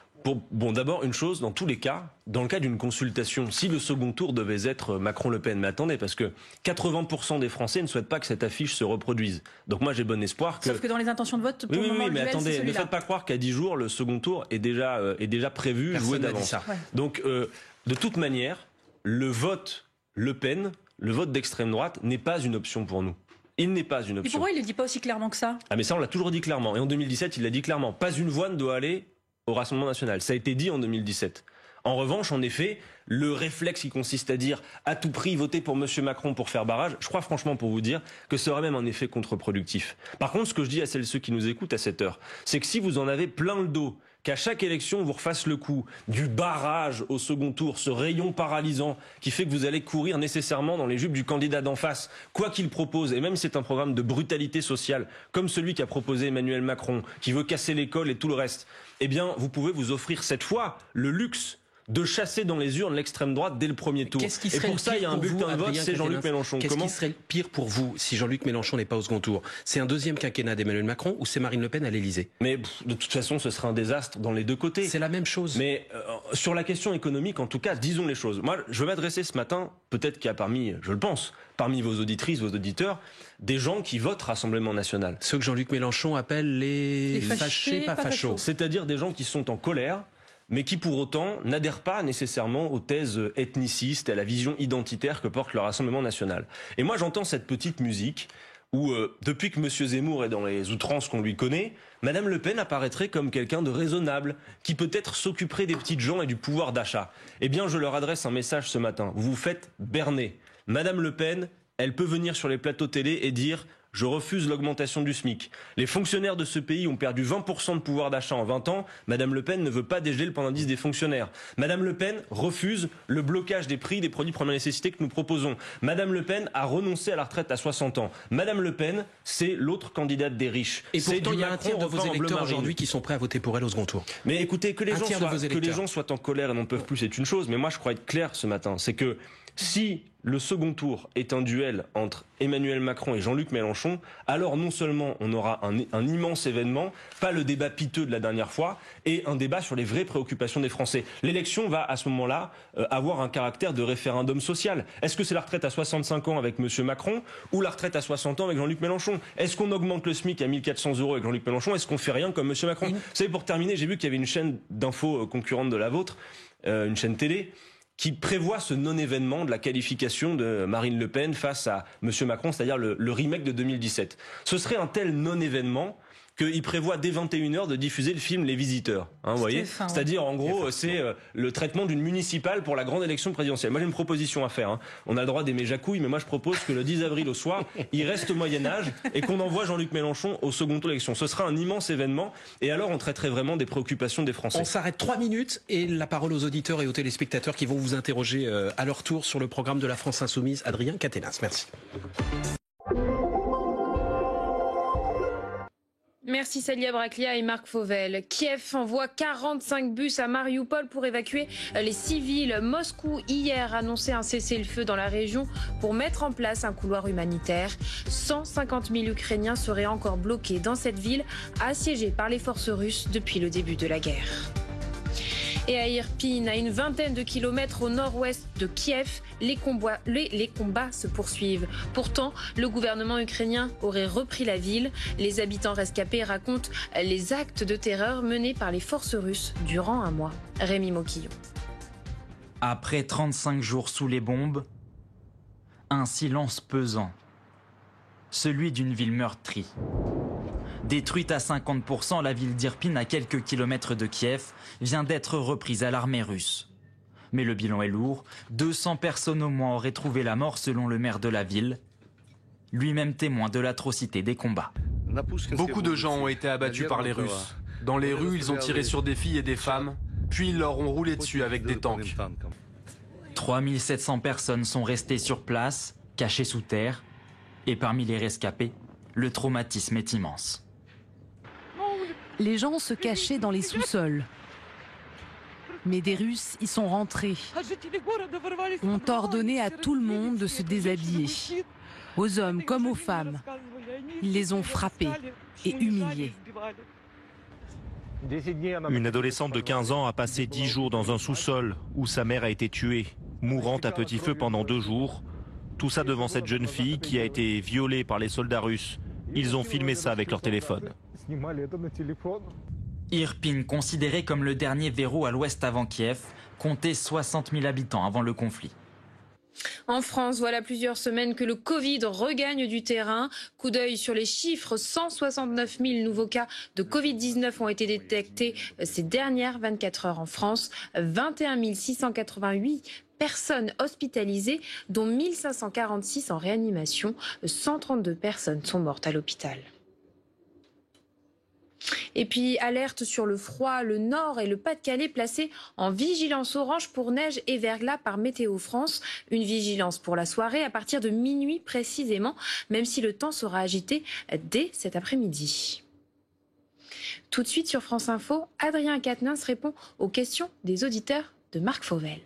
Bon, d'abord, une chose, dans tous les cas, dans le cas d'une consultation, si le second tour devait être Macron-Le Pen, mais attendez, parce que 80% des Français ne souhaitent pas que cette affiche se reproduise. Donc moi, j'ai bon espoir que... Sauf que dans les intentions de vote, pour le moment, mais attendez, ne faites pas croire qu'à 10 jours, le second tour est déjà prévu, joué d'avance. Donc, de toute manière, le vote Le Pen, le vote d'extrême droite, n'est pas une option pour nous. Il n'est pas une option. Et pourquoi il ne le dit pas aussi clairement que ça ? Ah mais ça, on l'a toujours dit clairement. Et en 2017, il l'a dit clairement. Pas une voix ne doit aller au Rassemblement national. Ça a été dit en 2017. En revanche, en effet, le réflexe qui consiste à dire à tout prix voter pour M. Macron pour faire barrage, je crois franchement pour vous dire que ça aurait même un effet contre-productif. Par contre, ce que je dis à celles et ceux qui nous écoutent à cette heure, c'est que si vous en avez plein le dos, qu'à chaque élection, on vous refasse le coup du barrage au second tour, ce rayon paralysant qui fait que vous allez courir nécessairement dans les jupes du candidat d'en face, quoi qu'il propose, et même si c'est un programme de brutalité sociale, comme celui qu'a proposé Emmanuel Macron, qui veut casser l'école et tout le reste, eh bien, vous pouvez vous offrir cette fois le luxe de chasser dans les urnes l'extrême droite dès le premier tour. Et pour ça, il y a un bulletin de vote, c'est Jean-Luc Mélenchon. Qu'est-ce qui serait le pire pour vous si Jean-Luc Mélenchon n'est pas au second tour? C'est un deuxième quinquennat d'Emmanuel Macron ou c'est Marine Le Pen à l'Élysée? Mais de toute façon, ce serait un désastre dans les deux côtés. C'est la même chose. Mais sur la question économique, en tout cas, disons les choses. Moi, je veux m'adresser ce matin, peut-être qu'il y a parmi, je le pense, parmi vos auditrices, vos auditeurs, des gens qui votent Rassemblement National. Ceux que Jean-Luc Mélenchon appelle les fâchés, pas fachos. C'est-à-dire des gens qui sont en colère, mais qui pour autant n'adhèrent pas nécessairement aux thèses ethnicistes et à la vision identitaire que porte le Rassemblement National. Et moi j'entends cette petite musique où depuis que M. Zemmour est dans les outrances qu'on lui connaît, Mme Le Pen apparaîtrait comme quelqu'un de raisonnable, qui peut-être s'occuperait des petites gens et du pouvoir d'achat. Eh bien je leur adresse un message ce matin, vous vous faites berner. Mme Le Pen, elle peut venir sur les plateaux télé et dire « Je refuse l'augmentation du SMIC ». Les fonctionnaires de ce pays ont perdu 20% de pouvoir d'achat en 20 ans. Madame Le Pen ne veut pas dégeler le point d'indice des fonctionnaires. Madame Le Pen refuse le blocage des prix des produits de première nécessité que nous proposons. Madame Le Pen a renoncé à la retraite à 60 ans. Madame Le Pen, c'est l'autre candidate des riches. Et pourtant, il y a un tiers de vos électeurs aujourd'hui qui sont prêts à voter pour elle au second tour. Mais écoutez, que les gens soient en colère et n'en peuvent plus, c'est une chose. Mais moi, je crois être clair ce matin. C'est que si le second tour est un duel entre Emmanuel Macron et Jean-Luc Mélenchon, alors non seulement on aura un immense événement, pas le débat piteux de la dernière fois, et un débat sur les vraies préoccupations des Français. L'élection va à ce moment-là avoir un caractère de référendum social. Est-ce que c'est la retraite à 65 ans avec M. Macron ou la retraite à 60 ans avec Jean-Luc Mélenchon? Est-ce qu'on augmente le SMIC à 1 400 € avec Jean-Luc Mélenchon? Est-ce qu'on fait rien comme M. Macron? Vous savez, pour terminer, j'ai vu qu'il y avait une chaîne d'infos concurrente de la vôtre, une chaîne télé, qui prévoit ce non-événement de la qualification de Marine Le Pen face à M. Macron, c'est-à-dire le remake de 2017. Ce serait un tel non-événement qu'il prévoit dès 21h de diffuser le film Les Visiteurs. Vous voyez, c'est-à-dire en gros c'est le traitement d'une municipale pour la grande élection présidentielle. Moi j'ai une proposition à faire. On a le droit d'aimer Jacouille, mais moi je propose que le 10 avril au soir, il reste au Moyen-Âge et qu'on envoie Jean-Luc Mélenchon au second tour d'élection. Ce sera un immense événement et alors on traiterait vraiment des préoccupations des Français. On s'arrête 3 minutes et la parole aux auditeurs et aux téléspectateurs qui vont vous interroger à leur tour sur le programme de la France Insoumise. Adrien Caténas, merci. Merci Célia Braclia et Marc Fauvel. Kiev envoie 45 bus à Mariupol pour évacuer les civils. Moscou hier annonçait un cessez-le-feu dans la région pour mettre en place un couloir humanitaire. 150 000 Ukrainiens seraient encore bloqués dans cette ville, assiégée par les forces russes depuis le début de la guerre. Et à Irpin, à une vingtaine de kilomètres au nord-ouest de Kiev, les combats se poursuivent. Pourtant, le gouvernement ukrainien aurait repris la ville. Les habitants rescapés racontent les actes de terreur menés par les forces russes durant un mois. Rémi Moquillon. Après 35 jours sous les bombes, un silence pesant. Celui d'une ville meurtrie. Détruite à 50%, la ville d'Irpin, à quelques kilomètres de Kiev, vient d'être reprise à l'armée russe. Mais le bilan est lourd. 200 personnes au moins auraient trouvé la mort selon le maire de la ville, lui-même témoin de l'atrocité des combats. Beaucoup de gens ont été abattus par les Russes. Dans les rues, ils ont tiré sur des filles et des femmes, puis ils leur ont roulé dessus avec des tanks. 3700 personnes sont restées sur place, cachées sous terre. Et parmi les rescapés, le traumatisme est immense. Les gens se cachaient dans les sous-sols. Mais des Russes y sont rentrés, ont ordonné à tout le monde de se déshabiller, aux hommes comme aux femmes. Ils les ont frappés et humiliés. Une adolescente de 15 ans a passé 10 jours dans un sous-sol où sa mère a été tuée, mourante à petit feu pendant 2 jours. Tout ça devant cette jeune fille qui a été violée par les soldats russes. Ils ont filmé ça avec leur téléphone. Irpin, considéré comme le dernier verrou à l'ouest avant Kiev, comptait 60 000 habitants avant le conflit. En France, voilà plusieurs semaines que le Covid regagne du terrain. Coup d'œil sur les chiffres, 169 000 nouveaux cas de Covid-19 ont été détectés ces dernières 24 heures en France. 21 688 personnes hospitalisées, dont 1546 en réanimation. 132 personnes sont mortes à l'hôpital. Et puis, alerte sur le froid, le Nord et le Pas-de-Calais placés en vigilance orange pour neige et verglas par Météo France. Une vigilance pour la soirée à partir de minuit précisément, même si le temps sera agité dès cet après-midi. Tout de suite sur France Info, Adrien Quatennens répond aux questions des auditeurs de Marc Fauvel.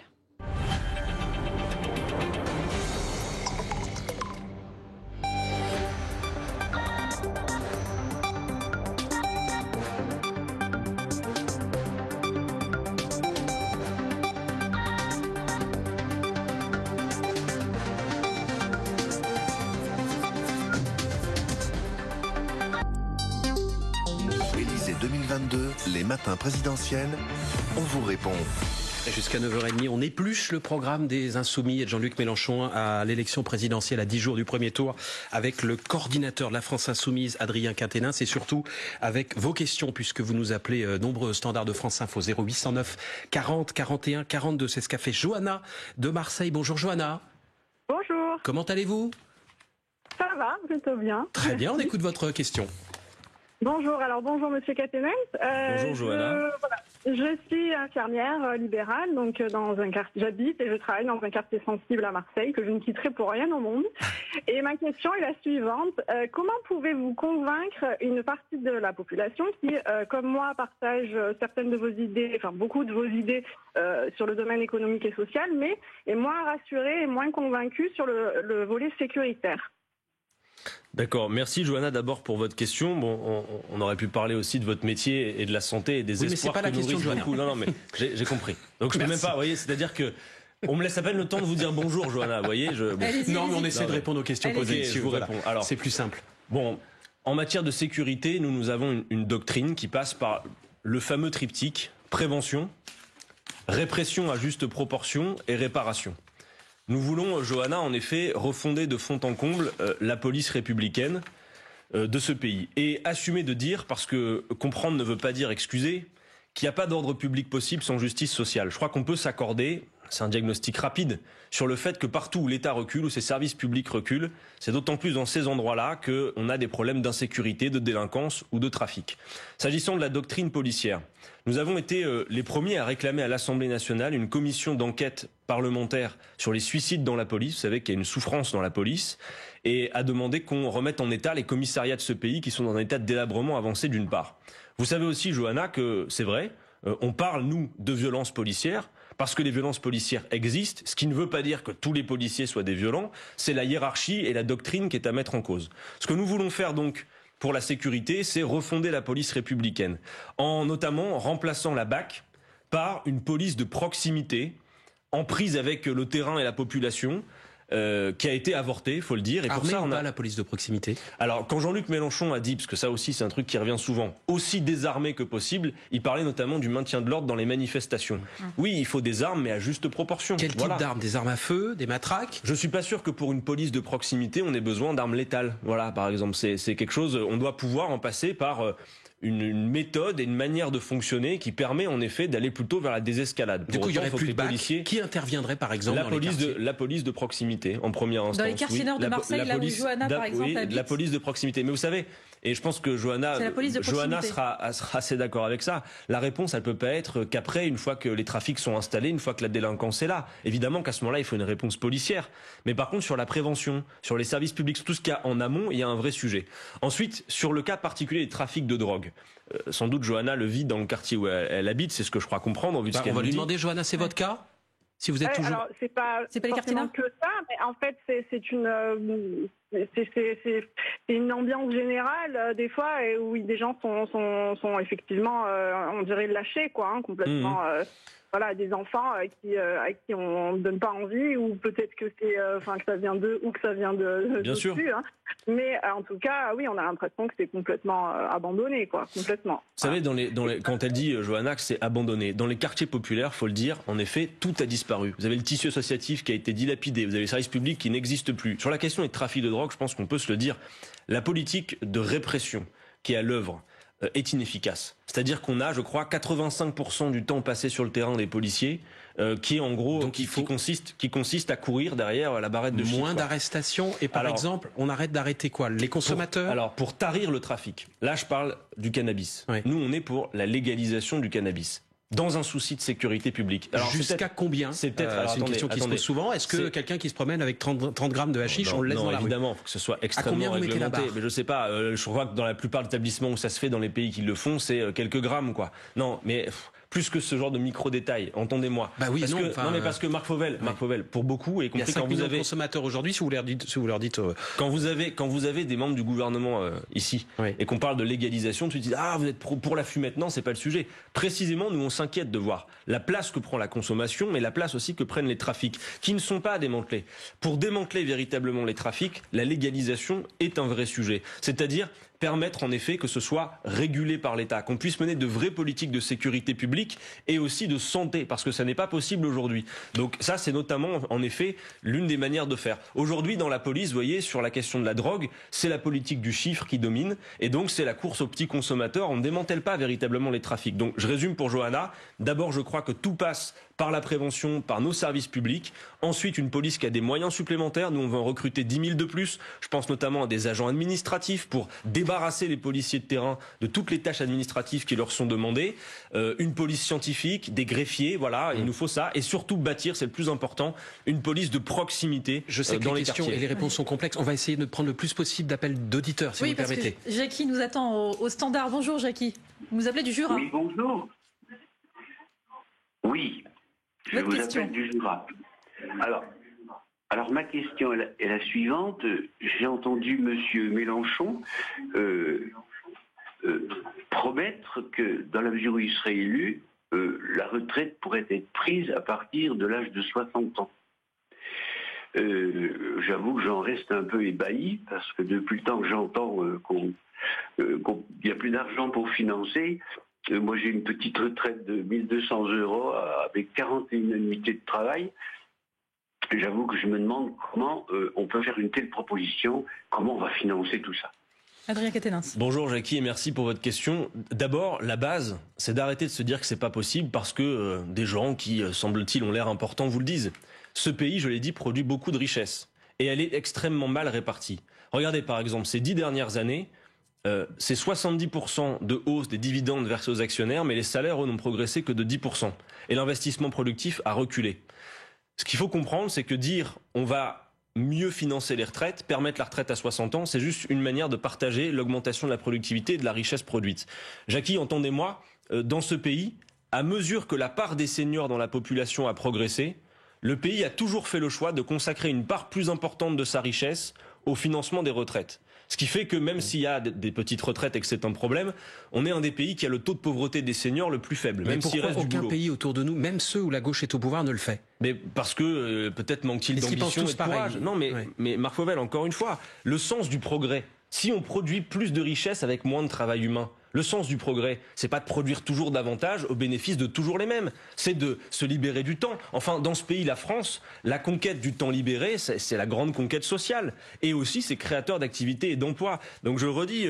Élysée 2022, les matins présidentiels, on vous répond. Jusqu'à 9h30, on épluche le programme des Insoumis et de Jean-Luc Mélenchon à l'élection présidentielle à 10 jours du premier tour avec le coordinateur de la France Insoumise, Adrien Quatennens, et surtout avec vos questions puisque vous nous appelez nombreux standards de France Info 0809 40 41 42. C'est ce qu'a fait Johanna de Marseille. Bonjour Johanna. Bonjour. Comment allez-vous? Ça va, plutôt bien. Très bien, on écoute votre question. Bonjour, alors bonjour Monsieur Quatennens. Bonjour Johanna. Je suis infirmière libérale, donc dans un quartier, j'habite et je travaille dans un quartier sensible à Marseille que je ne quitterai pour rien au monde. Et ma question est la suivante. Comment pouvez-vous convaincre une partie de la population qui, comme moi, partage certaines de vos idées, enfin beaucoup de vos idées sur le domaine économique et social, mais est moins rassurée et moins convaincue sur le volet sécuritaire? D'accord, merci Johanna d'abord pour votre question. Bon, on aurait pu parler aussi de votre métier et de la santé et des espoirs mais c'est pas que nourrissent beaucoup. Non, mais j'ai compris. Donc je peux même pas, vous voyez, c'est-à-dire que on me laisse à peine le temps de vous dire bonjour Johanna, vous voyez. Non, mais on essaie de répondre aux questions posées. Je vous réponds. Alors, c'est plus simple. Bon, en matière de sécurité, nous avons une doctrine qui passe par le fameux triptyque prévention, répression à juste proportion et réparation. Nous voulons, Johanna, en effet, refonder de fond en comble la police républicaine de ce pays. Et assumer de dire, parce que comprendre ne veut pas dire excuser, qu'il n'y a pas d'ordre public possible sans justice sociale. Je crois qu'on peut s'accorder, c'est un diagnostic rapide, sur le fait que partout où l'État recule, où ses services publics reculent, c'est d'autant plus dans ces endroits-là qu'on a des problèmes d'insécurité, de délinquance ou de trafic. S'agissant de la doctrine policière, nous avons été les premiers à réclamer à l'Assemblée nationale une commission d'enquête parlementaire sur les suicides dans la police. Vous savez qu'il y a une souffrance dans la police, et à demander qu'on remette en état les commissariats de ce pays qui sont dans un état de délabrement avancé d'une part. Vous savez aussi, Johanna, que c'est vrai, on parle, nous, de violences policières, parce que les violences policières existent, ce qui ne veut pas dire que tous les policiers soient des violents, c'est la hiérarchie et la doctrine qui est à mettre en cause. Ce que nous voulons faire donc pour la sécurité, c'est refonder la police républicaine, en notamment remplaçant la BAC par une police de proximité, en prise avec le terrain et la population, qui a été avortée, il faut le dire. Et Armée pour ça, on a la police de proximité. Alors, quand Jean-Luc Mélenchon a dit, parce que ça aussi c'est un truc qui revient souvent, aussi désarmé que possible, il parlait notamment du maintien de l'ordre dans les manifestations. Oui, il faut des armes, mais à juste proportion. Quel type d'armes? Des armes à feu? Des matraques? Je suis pas sûr que pour une police de proximité, on ait besoin d'armes létales. Voilà, par exemple, c'est quelque chose, on doit pouvoir en passer par une méthode et une manière de fonctionner qui permet en effet d'aller plutôt vers la désescalade. Du coup, il y aurait plus de BAC. Qui interviendrait par exemple dans les quartiers? La police de proximité en première instance. Dans les quartiers nord de Marseille, là où Johanna par exemple habite. La police de proximité. Mais vous savez, et je pense que Johanna sera assez d'accord avec ça. La réponse, elle peut pas être qu'après, une fois que les trafics sont installés, une fois que la délinquance est là. Évidemment qu'à ce moment-là, il faut une réponse policière. Mais par contre, sur la prévention, sur les services publics, tout ce qu'il y a en amont, il y a un vrai sujet. Ensuite, sur le cas particulier des trafics de drogue. Sans doute, Johanna le vit dans le quartier où elle habite, c'est ce que je crois comprendre. Vu ce qu'elle on va lui dit. demander, Johanna, c'est votre cas? Si vous êtes toujours... Alors, c'est pas les quartiers nord que ça, mais en fait, c'est une ambiance générale, des fois, où des gens sont effectivement, on dirait, lâchés, quoi, hein, complètement... Voilà, des enfants à qui on ne donne pas envie, ou peut-être que que ça vient d'eux, ou que ça vient de Bien sûr. Hein. Mais en tout cas, oui, on a l'impression que c'est complètement abandonné, quoi, complètement. Vous savez, quand elle dit, Johanna, que c'est abandonné, dans les quartiers populaires, faut le dire, en effet, tout a disparu. Vous avez le tissu associatif qui a été dilapidé, vous avez les services publics qui n'existent plus. Sur la question des trafics de drogue, je pense qu'on peut se le dire, la politique de répression qui est à l'œuvre est inefficace. C'est-à-dire qu'on a, je crois, 85% du temps passé sur le terrain des policiers qui est en gros donc qui consiste à courir derrière la barrette de chiffres. Moins d'arrestations et par exemple, on arrête d'arrêter quoi? Les consommateurs? Pour tarir le trafic. Là, je parle du cannabis. Oui. Nous, on est pour la légalisation du cannabis. Dans un souci de sécurité publique. Alors jusqu'à combien? C'est peut-être une question qui se pose souvent. Est-ce que quelqu'un qui se promène avec 30 grammes de hashish, on le laisse dans la rue? Évidemment, il faut que ce soit extrêmement réglementé. Mais je sais pas, je crois que dans la plupart des établissements où ça se fait, dans les pays qui le font, c'est quelques grammes, quoi. Non, mais plus que ce genre de micro-détails, entendez-moi. Bah oui, parce que Marc Fauvel, pour beaucoup, et compris quand vous avez consommateurs aujourd'hui, si vous leur dites quand vous avez des membres du gouvernement ici, et qu'on parle de légalisation, tu te dis vous êtes pour la fumette. Non, c'est pas le sujet. Précisément, nous on s'inquiète de voir la place que prend la consommation, mais la place aussi que prennent les trafics, qui ne sont pas démantelés. Pour démanteler véritablement les trafics, la légalisation est un vrai sujet. C'est-à-dire permettre en effet que ce soit régulé par l'État, qu'on puisse mener de vraies politiques de sécurité publique et aussi de santé, parce que ça n'est pas possible aujourd'hui. Donc ça, c'est notamment en effet l'une des manières de faire. Aujourd'hui, dans la police, vous voyez, sur la question de la drogue, c'est la politique du chiffre qui domine, et donc c'est la course aux petits consommateurs. On ne démantèle pas véritablement les trafics. Donc je résume pour Johanna. D'abord, je crois que tout passe par la prévention, par nos services publics. Ensuite, une police qui a des moyens supplémentaires. Nous, on va en recruter 10 000 de plus. Je pense notamment à des agents administratifs pour débarrasser les policiers de terrain de toutes les tâches administratives qui leur sont demandées. Une police scientifique, des greffiers, voilà, il nous faut ça. Et surtout bâtir, c'est le plus important, une police de proximité. Je sais que les questions et les réponses sont complexes. On va essayer de prendre le plus possible d'appels d'auditeurs, si vous me permettez. Que Jackie nous attend au standard. Bonjour Jackie. Vous nous appelez du Jura? Oui, bonjour. Oui. Je vous appelle du Jura. Alors ma question est la suivante. J'ai entendu Monsieur Mélenchon promettre que dans la mesure où il serait élu, la retraite pourrait être prise à partir de l'âge de 60 ans. J'avoue que j'en reste un peu ébahi parce que depuis le temps que j'entends qu'il n'y a plus d'argent pour financer. Moi, j'ai une petite retraite de 1 200 € avec 41 annuités de travail. J'avoue que je me demande comment on peut faire une telle proposition, comment on va financer tout ça. Adrien Quatennens. Bonjour Jackie et merci pour votre question. D'abord, la base, c'est d'arrêter de se dire que c'est pas possible parce que des gens qui, semble-t-il, ont l'air importants vous le disent. Ce pays, je l'ai dit, produit beaucoup de richesses et elle est extrêmement mal répartie. Regardez par exemple, ces 10 dernières années, c'est 70% de hausse des dividendes versés aux actionnaires, mais les salaires, eux, n'ont progressé que de 10%. Et l'investissement productif a reculé. Ce qu'il faut comprendre, c'est que dire on va mieux financer les retraites, permettre la retraite à 60 ans, c'est juste une manière de partager l'augmentation de la productivité et de la richesse produite. Jackie, entendez-moi, dans ce pays, à mesure que la part des seniors dans la population a progressé, le pays a toujours fait le choix de consacrer une part plus importante de sa richesse au financement des retraites. Ce qui fait que même s'il y a des petites retraites et que c'est un problème, on est un des pays qui a le taux de pauvreté des seniors le plus faible. Mais même s'il reste du boulot. Aucun pays autour de nous, même ceux où la gauche est au pouvoir, ne le fait. Mais parce que peut-être manque-t-il d'ambition et de courage. Non, mais Marc Fauvel, encore une fois, le sens du progrès. Si on produit plus de richesses avec moins de travail humain, le sens du progrès, c'est pas de produire toujours davantage au bénéfice de toujours les mêmes. C'est de se libérer du temps. Enfin, dans ce pays, la France, la conquête du temps libéré, c'est la grande conquête sociale. Et aussi, c'est créateur d'activités et d'emplois. Donc je redis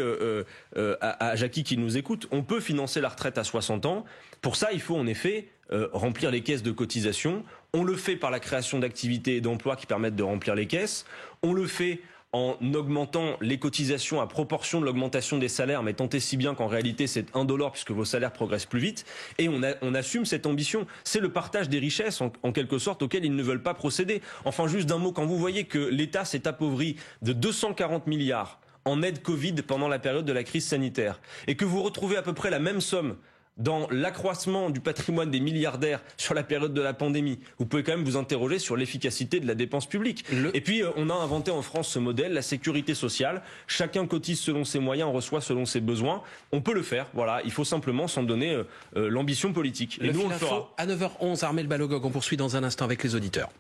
à Jackie qui nous écoute, on peut financer la retraite à 60 ans. Pour ça, il faut en effet remplir les caisses de cotisation. On le fait par la création d'activités et d'emplois qui permettent de remplir les caisses. On le fait en augmentant les cotisations à proportion de l'augmentation des salaires, mais tant et si bien qu'en réalité c'est indolore puisque vos salaires progressent plus vite. Et on assume cette ambition. C'est le partage des richesses en quelque sorte auquel ils ne veulent pas procéder. Enfin, juste d'un mot, quand vous voyez que l'État s'est appauvri de 240 milliards en aide Covid pendant la période de la crise sanitaire et que vous retrouvez à peu près la même somme dans l'accroissement du patrimoine des milliardaires sur la période de la pandémie, vous pouvez quand même vous interroger sur l'efficacité de la dépense publique. Et puis, on a inventé en France ce modèle, la sécurité sociale. Chacun cotise selon ses moyens, on reçoit selon ses besoins. On peut le faire, voilà. Il faut simplement s'en donner l'ambition politique. Et nous, on le fera. À 9h11, Armelle Balogog, on poursuit dans un instant avec les auditeurs.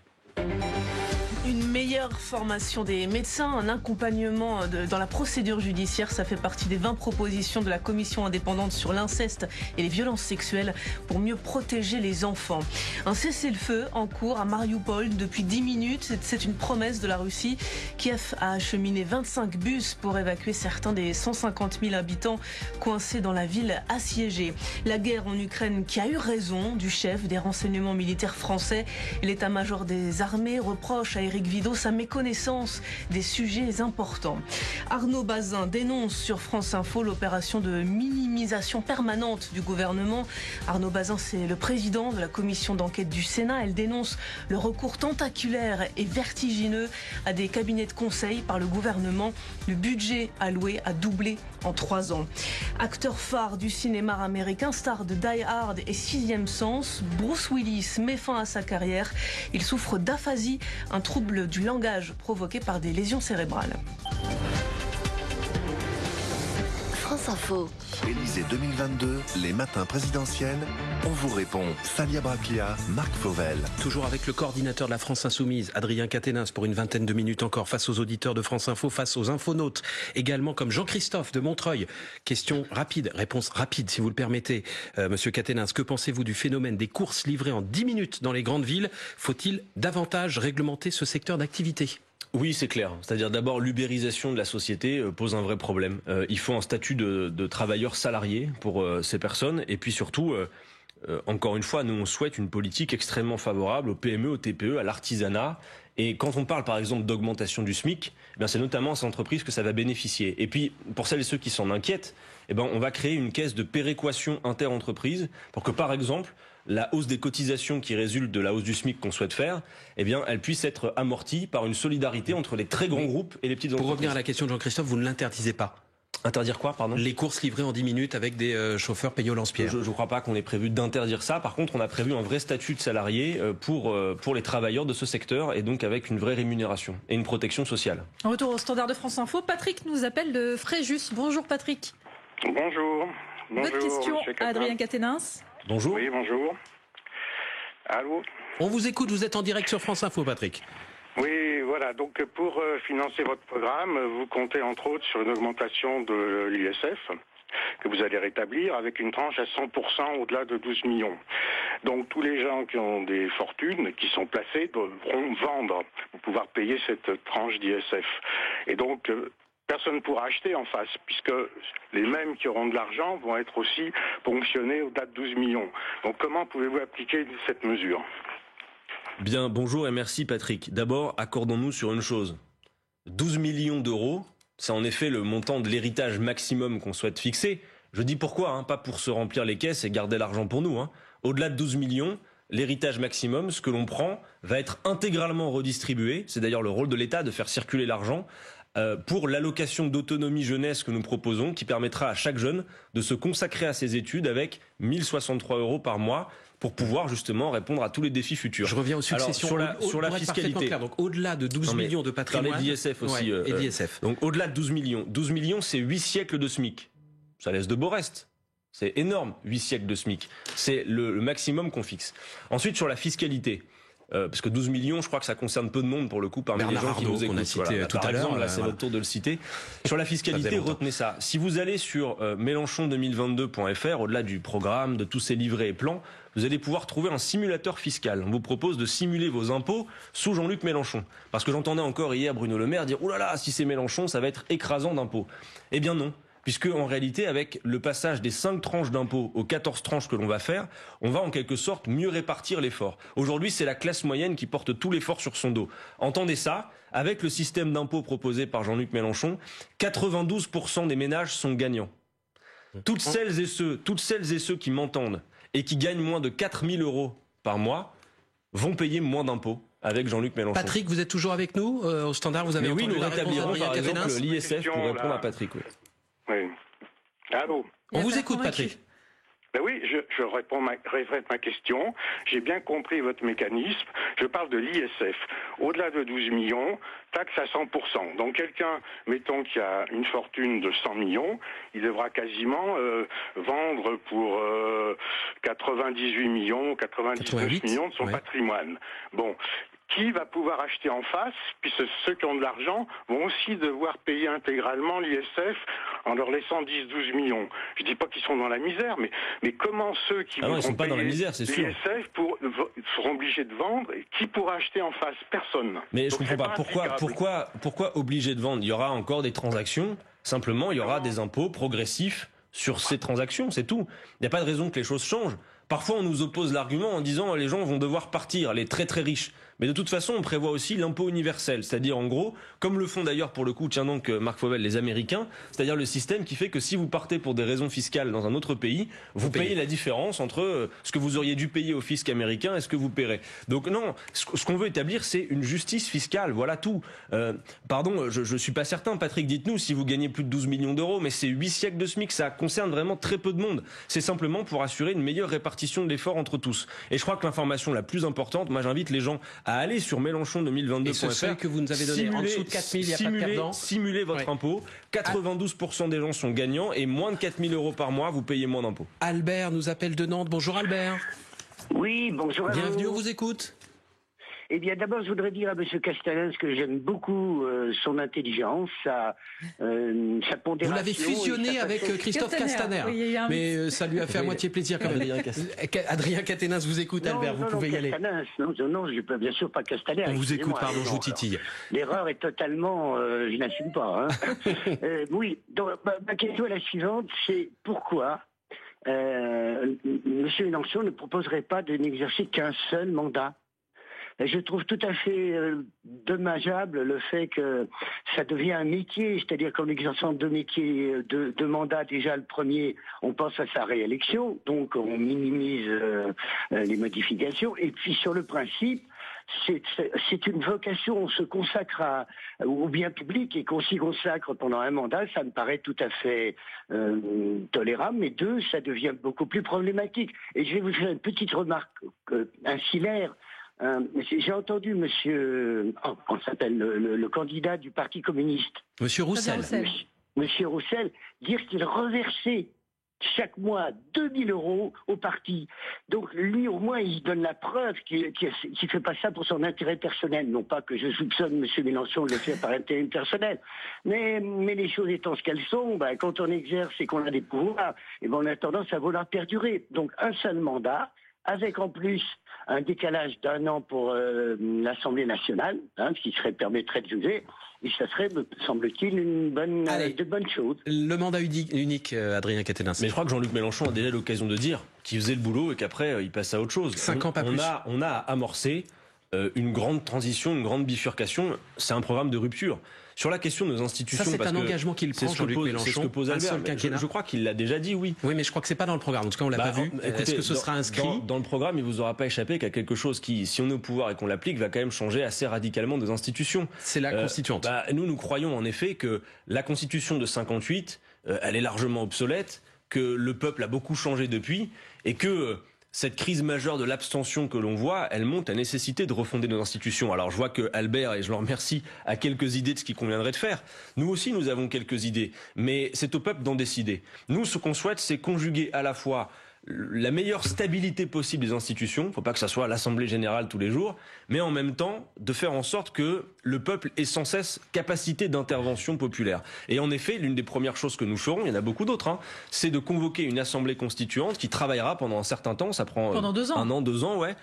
Une meilleure meilleure formation des médecins, un accompagnement dans la procédure judiciaire. Ça fait partie des 20 propositions de la commission indépendante sur l'inceste et les violences sexuelles pour mieux protéger les enfants. Un cessez-le-feu en cours à Mariupol depuis 10 minutes. C'est une promesse de la Russie. Kiev a acheminé 25 bus pour évacuer certains des 150 000 habitants coincés dans la ville assiégée. La guerre en Ukraine qui a eu raison du chef des renseignements militaires français. L'état-major des armées reproche à Éric Vidot sa méconnaissance des sujets importants. Arnaud Bazin dénonce sur France Info l'opération de minimisation permanente du gouvernement. Arnaud Bazin, c'est le président de la commission d'enquête du Sénat. Elle dénonce le recours tentaculaire et vertigineux à des cabinets de conseil par le gouvernement. Le budget alloué a doublé en 3 ans. Acteur phare du cinéma américain, star de Die Hard et Sixième Sens, Bruce Willis met fin à sa carrière. Il souffre d'aphasie, un trouble du langage provoqué par des lésions cérébrales. France Info. Élysée 2022, les matins présidentiels. On vous répond. Salia Braclia, Marc Fauvel. Toujours avec le coordinateur de la France Insoumise, Adrien Quatennens, pour une vingtaine de minutes encore face aux auditeurs de France Info, face aux infonautes. Également comme Jean-Christophe de Montreuil. Question rapide, réponse rapide si vous le permettez. Monsieur Quatennens, que pensez-vous du phénomène des courses livrées en 10 minutes dans les grandes villes? Faut-il davantage réglementer ce secteur d'activité? Oui, c'est clair. C'est-à-dire d'abord l'ubérisation de la société pose un vrai problème. Il faut un statut de travailleur salarié pour ces personnes et puis surtout, encore une fois, nous on souhaite une politique extrêmement favorable aux PME, aux TPE, à l'artisanat. Et quand on parle par exemple d'augmentation du SMIC, eh bien, c'est notamment à ces entreprises que ça va bénéficier. Et puis pour celles et ceux qui s'en inquiètent, eh bien, on va créer une caisse de péréquation inter-entreprise pour que par exemple la hausse des cotisations qui résulte de la hausse du SMIC qu'on souhaite faire, eh bien, elle puisse être amortie par une solidarité entre les très grands groupes et les petites entreprises. Pour revenir à la question de Jean-Christophe, vous ne l'interdisez pas? Interdire quoi, pardon? Les courses livrées en 10 minutes avec des chauffeurs payés au lance-pierre. Je ne crois pas qu'on ait prévu d'interdire ça. Par contre, on a prévu un vrai statut de salarié pour les travailleurs de ce secteur et donc avec une vraie rémunération et une protection sociale. En retour au standard de France Info, Patrick nous appelle de Fréjus. Bonjour Patrick. Bonjour. Votre question à Adrien Quatennens. Bonjour. Oui, bonjour. Allô? On vous écoute, vous êtes en direct sur France Info, Patrick. Oui, voilà. Donc pour financer votre programme, vous comptez entre autres sur une augmentation de l'ISF que vous allez rétablir avec une tranche à 100% au-delà de 12 millions. Donc tous les gens qui ont des fortunes, qui sont placés, devront vendre pour pouvoir payer cette tranche d'ISF. Et donc personne ne pourra acheter en face, puisque les mêmes qui auront de l'argent vont être aussi ponctionnés au-delà de 12 millions. Donc comment pouvez-vous appliquer cette mesure? Bien, bonjour et merci Patrick. D'abord, accordons-nous sur une chose. 12 millions d'euros, c'est en effet le montant de l'héritage maximum qu'on souhaite fixer. Je dis pourquoi, pas pour se remplir les caisses et garder l'argent pour nous. Au-delà de 12 millions, l'héritage maximum, ce que l'on prend, va être intégralement redistribué. C'est d'ailleurs le rôle de l'État de faire circuler l'argent pour l'allocation d'autonomie jeunesse que nous proposons, qui permettra à chaque jeune de se consacrer à ses études avec 1063 € par mois pour pouvoir justement répondre à tous les défis futurs. Je reviens aux successions. Alors, sur la fiscalité. Clair, donc au-delà de 12 millions de patrimoine. Parler d'ISF aussi. Ouais, et d'ISF. Donc au-delà de 12 millions. 12 millions, c'est 8 siècles de SMIC. Ça laisse de beaux restes. C'est énorme, 8 siècles de SMIC. C'est le maximum qu'on fixe. Ensuite, sur la fiscalité. Parce que 12 millions, je crois que ça concerne peu de monde pour le coup parmi Bernard les gens Arnault, qui nous écoutent. qu'on a cité tout à l'heure. Là, c'est votre tour de le citer. Sur la fiscalité, retenez ça. Si vous allez sur mélenchon2022.fr, au-delà du programme, de tous ces livrets et plans, vous allez pouvoir trouver un simulateur fiscal. On vous propose de simuler vos impôts sous Jean-Luc Mélenchon. Parce que j'entendais encore hier Bruno Le Maire dire « Ouh là là, si c'est Mélenchon, ça va être écrasant d'impôts ». Eh bien non. Puisque en réalité, avec le passage des 5 tranches d'impôts aux 14 tranches que l'on va faire, on va en quelque sorte mieux répartir l'effort. Aujourd'hui, c'est la classe moyenne qui porte tout l'effort sur son dos. Entendez ça, avec le système d'impôt proposé par Jean-Luc Mélenchon, 92% des ménages sont gagnants. Toutes celles et ceux qui m'entendent et qui gagnent moins de 4 000 € par mois vont payer moins d'impôts avec Jean-Luc Mélenchon. Patrick, vous êtes toujours avec nous au standard, vous avez entendu nous la réponse rétablirons par exemple Quatennens. l'ISF pour répondre à Patrick. Oui. Allô? On vous écoute, Patrick. Ben oui, je répète ma question. J'ai bien compris votre mécanisme. Je parle de l'ISF. Au-delà de 12 millions, taxe à 100%. Donc quelqu'un, mettons qui a une fortune de 100 millions, il devra quasiment vendre pour 98 millions, 99 millions de son patrimoine. Bon. qui va pouvoir acheter en face, puisque ceux qui ont de l'argent vont aussi devoir payer intégralement l'ISF en leur laissant 10-12 millions. Je dis pas qu'ils sont dans la misère, mais comment ceux qui vont sont pas payer dans la misère, c'est sûr. l'ISF seront obligés de vendre, et qui pourra acheter en face? Personne. Mais donc je comprends pas pourquoi obligé de vendre? Il y aura encore des transactions, simplement il y aura des impôts progressifs sur ces transactions, c'est tout. Il n'y a pas de raison que les choses changent. Parfois, on nous oppose l'argument en disant les gens vont devoir partir, les très très riches. Mais de toute façon, on prévoit aussi l'impôt universel, c'est-à-dire en gros, comme le font d'ailleurs pour le coup, tiens donc Marc Fauvel, les Américains, c'est-à-dire le système qui fait que si vous partez pour des raisons fiscales dans un autre pays, vous payez la différence entre ce que vous auriez dû payer au fisc américain et ce que vous paierez. Donc non, ce qu'on veut établir, c'est une justice fiscale, voilà tout. Pardon, je suis pas certain, Patrick, dites-nous si vous gagnez plus de 12 millions d'euros, mais c'est 8 siècles de SMIC, ça concerne vraiment très peu de monde. C'est simplement pour assurer une meilleure répartition de l'effort entre tous. Et je crois que l'information la plus importante, moi j'invite les gens à aller sur Mélenchon2022.fr. Et ce seuil que vous nous avez donné en dessous de 4 000, il n'y a pas de perdant. Simulez votre impôt. 92% des gens sont gagnants et moins de 4 000 euros par mois, vous payez moins d'impôts. Albert nous appelle de Nantes. Bonjour Albert. Oui, bonjour à vous. Bienvenue, on vous écoute. Eh bien, d'abord, je voudrais dire à M. Castaner que j'aime beaucoup son intelligence, sa pondération. Vous l'avez fusionné avec Christophe Castaner, mais ça lui a fait à moitié plaisir quand même. Adrien Quatennens vous écoute, Albert, vous pouvez y aller. Non, je peux bien sûr pas Castaner. On vous écoute, pardon, je vous titille. L'erreur est totalement, je n'assume pas. Hein. Oui, donc, ma question est la suivante, c'est pourquoi M. Mélenchon ne proposerait pas de n'exercer qu'un seul mandat? Je trouve tout à fait dommageable le fait que ça devient un métier, c'est-à-dire qu'en exerçant deux métiers, deux mandats, déjà le premier, on pense à sa réélection, donc on minimise les modifications, et puis sur le principe, c'est une vocation, on se consacre au bien public et qu'on s'y consacre pendant un mandat, ça me paraît tout à fait tolérable, mais deux, ça devient beaucoup plus problématique. Et je vais vous faire une petite remarque ancillaire. J'ai entendu monsieur, le candidat du Parti communiste. Monsieur Roussel. Monsieur Roussel, dire qu'il reversait chaque mois 2 000 euros au parti. Donc lui, au moins, il donne la preuve qu'il ne fait pas ça pour son intérêt personnel. Non pas que je soupçonne M. Mélenchon de le faire par intérêt personnel. Mais les choses étant ce qu'elles sont, quand on exerce et qu'on a des pouvoirs, on a tendance à vouloir perdurer. Donc un seul mandat, avec en plus un décalage d'1 an pour l'Assemblée nationale, ce qui permettrait de juger, et ça serait, me semble-t-il, de bonnes choses. Le mandat unique, Adrien Quatennens. Mais je crois que Jean-Luc Mélenchon a déjà l'occasion de dire qu'il faisait le boulot et qu'après, il passe à autre chose. 5 ans, pas plus. On a amorcé une grande transition, une grande bifurcation. C'est un programme de rupture. Sur la question de nos institutions, ça c'est un engagement qu'il prend, Jean-Luc Mélenchon. C'est ce que pose Albert. Je crois qu'il l'a déjà dit, oui. Oui, mais je crois que c'est pas dans le programme. En tout cas, on l'a pas vu. Est-ce que ce sera inscrit dans le programme? Il vous aura pas échappé qu'il y a quelque chose qui, si on est au pouvoir et qu'on l'applique, va quand même changer assez radicalement nos institutions. C'est la constituante. Nous croyons en effet que la constitution de 58, elle est largement obsolète, que le peuple a beaucoup changé depuis et que cette crise majeure de l'abstention que l'on voit, elle montre la nécessité de refonder nos institutions. Alors je vois que Albert, et je le remercie, a quelques idées de ce qu'il conviendrait de faire. Nous aussi, nous avons quelques idées, mais c'est au peuple d'en décider. Nous, ce qu'on souhaite, c'est conjuguer à la fois la meilleure stabilité possible des institutions, il ne faut pas que ça soit l'Assemblée générale tous les jours, mais en même temps de faire en sorte que le peuple ait sans cesse capacité d'intervention populaire. Et en effet, l'une des premières choses que nous ferons, il y en a beaucoup d'autres, c'est de convoquer une Assemblée constituante qui travaillera pendant un certain temps, ça prend pendant 2 ans. 1 an, 2 ans, ouais.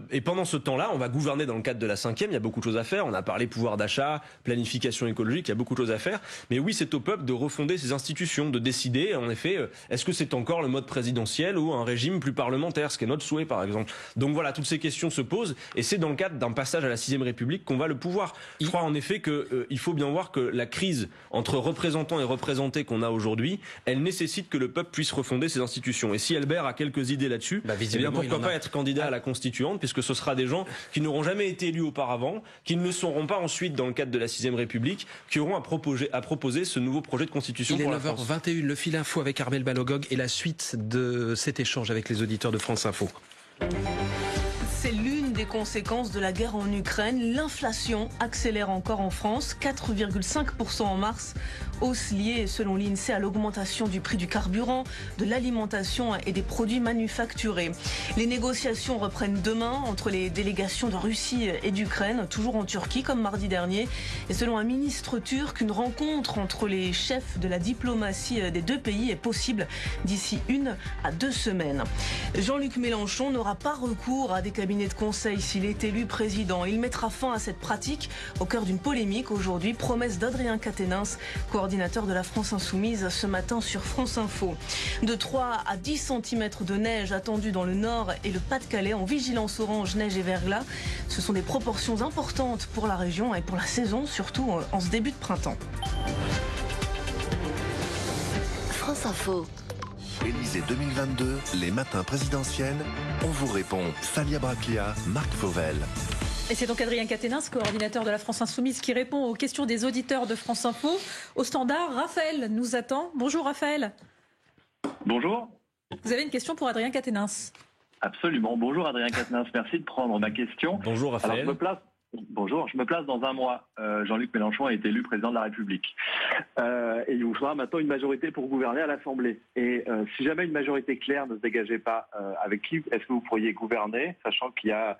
Et pendant ce temps-là, on va gouverner dans le cadre de la 5e, il y a beaucoup de choses à faire, on a parlé pouvoir d'achat, planification écologique, il y a beaucoup de choses à faire, mais oui, c'est au peuple de refonder ses institutions, de décider, en effet, est-ce que c'est encore le mode présidentiel ou un régime plus parlementaire, ce qui est notre souhait par exemple. Donc voilà, toutes ces questions se posent et c'est dans le cadre d'un passage à la 6e République qu'on va le pouvoir. Je crois en effet qu'il faut bien voir que la crise entre représentants et représentés qu'on a aujourd'hui, elle nécessite que le peuple puisse refonder ses institutions. Et si Albert a quelques idées là-dessus, pourquoi pas être candidat à la constituante, puisque ce sera des gens qui n'auront jamais été élus auparavant, qui ne le seront pas ensuite dans le cadre de la 6e République, qui auront à proposer ce nouveau projet de constitution pour la France. Il est 9h21, le fil info avec Armel Balogog et la suite de cet échange avec les auditeurs de France Info. C'est l'une des conséquences de la guerre en Ukraine. L'inflation accélère encore en France, 4,5% en mars. Hausse liée, selon l'INSEE, à l'augmentation du prix du carburant, de l'alimentation et des produits manufacturés. Les négociations reprennent demain entre les délégations de Russie et d'Ukraine, toujours en Turquie comme mardi dernier. Et selon un ministre turc, une rencontre entre les chefs de la diplomatie des deux pays est possible d'ici 1 à 2 semaines. Jean-Luc Mélenchon n'aura pas recours à des cabinets de conseil s'il est élu président. Il mettra fin à cette pratique au cœur d'une polémique aujourd'hui. Promesse d'Adrien Quatennens, coordinateur de la France Insoumise, ce matin sur France Info. De 3 à 10 cm de neige attendue dans le nord et le Pas-de-Calais en vigilance orange, neige et verglas. Ce sont des proportions importantes pour la région et pour la saison, surtout en ce début de printemps. France Info. Élysée 2022, les matins présidentiels. On vous répond Salia Braclia, Marc Fauvel. Et c'est donc Adrien Quatennens, coordinateur de la France Insoumise, qui répond aux questions des auditeurs de France Info. Au standard, Raphaël nous attend. Bonjour Raphaël. Bonjour. Vous avez une question pour Adrien Quatennens? Absolument. Bonjour Adrien Quatennens, merci de prendre ma question. Bonjour Raphaël. Alors, je me place dans un mois. Jean-Luc Mélenchon a été élu président de la République. Et il vous faudra maintenant une majorité pour gouverner à l'Assemblée. Et si jamais une majorité claire ne se dégageait pas, avec qui est-ce que vous pourriez gouverner, sachant qu'il y a,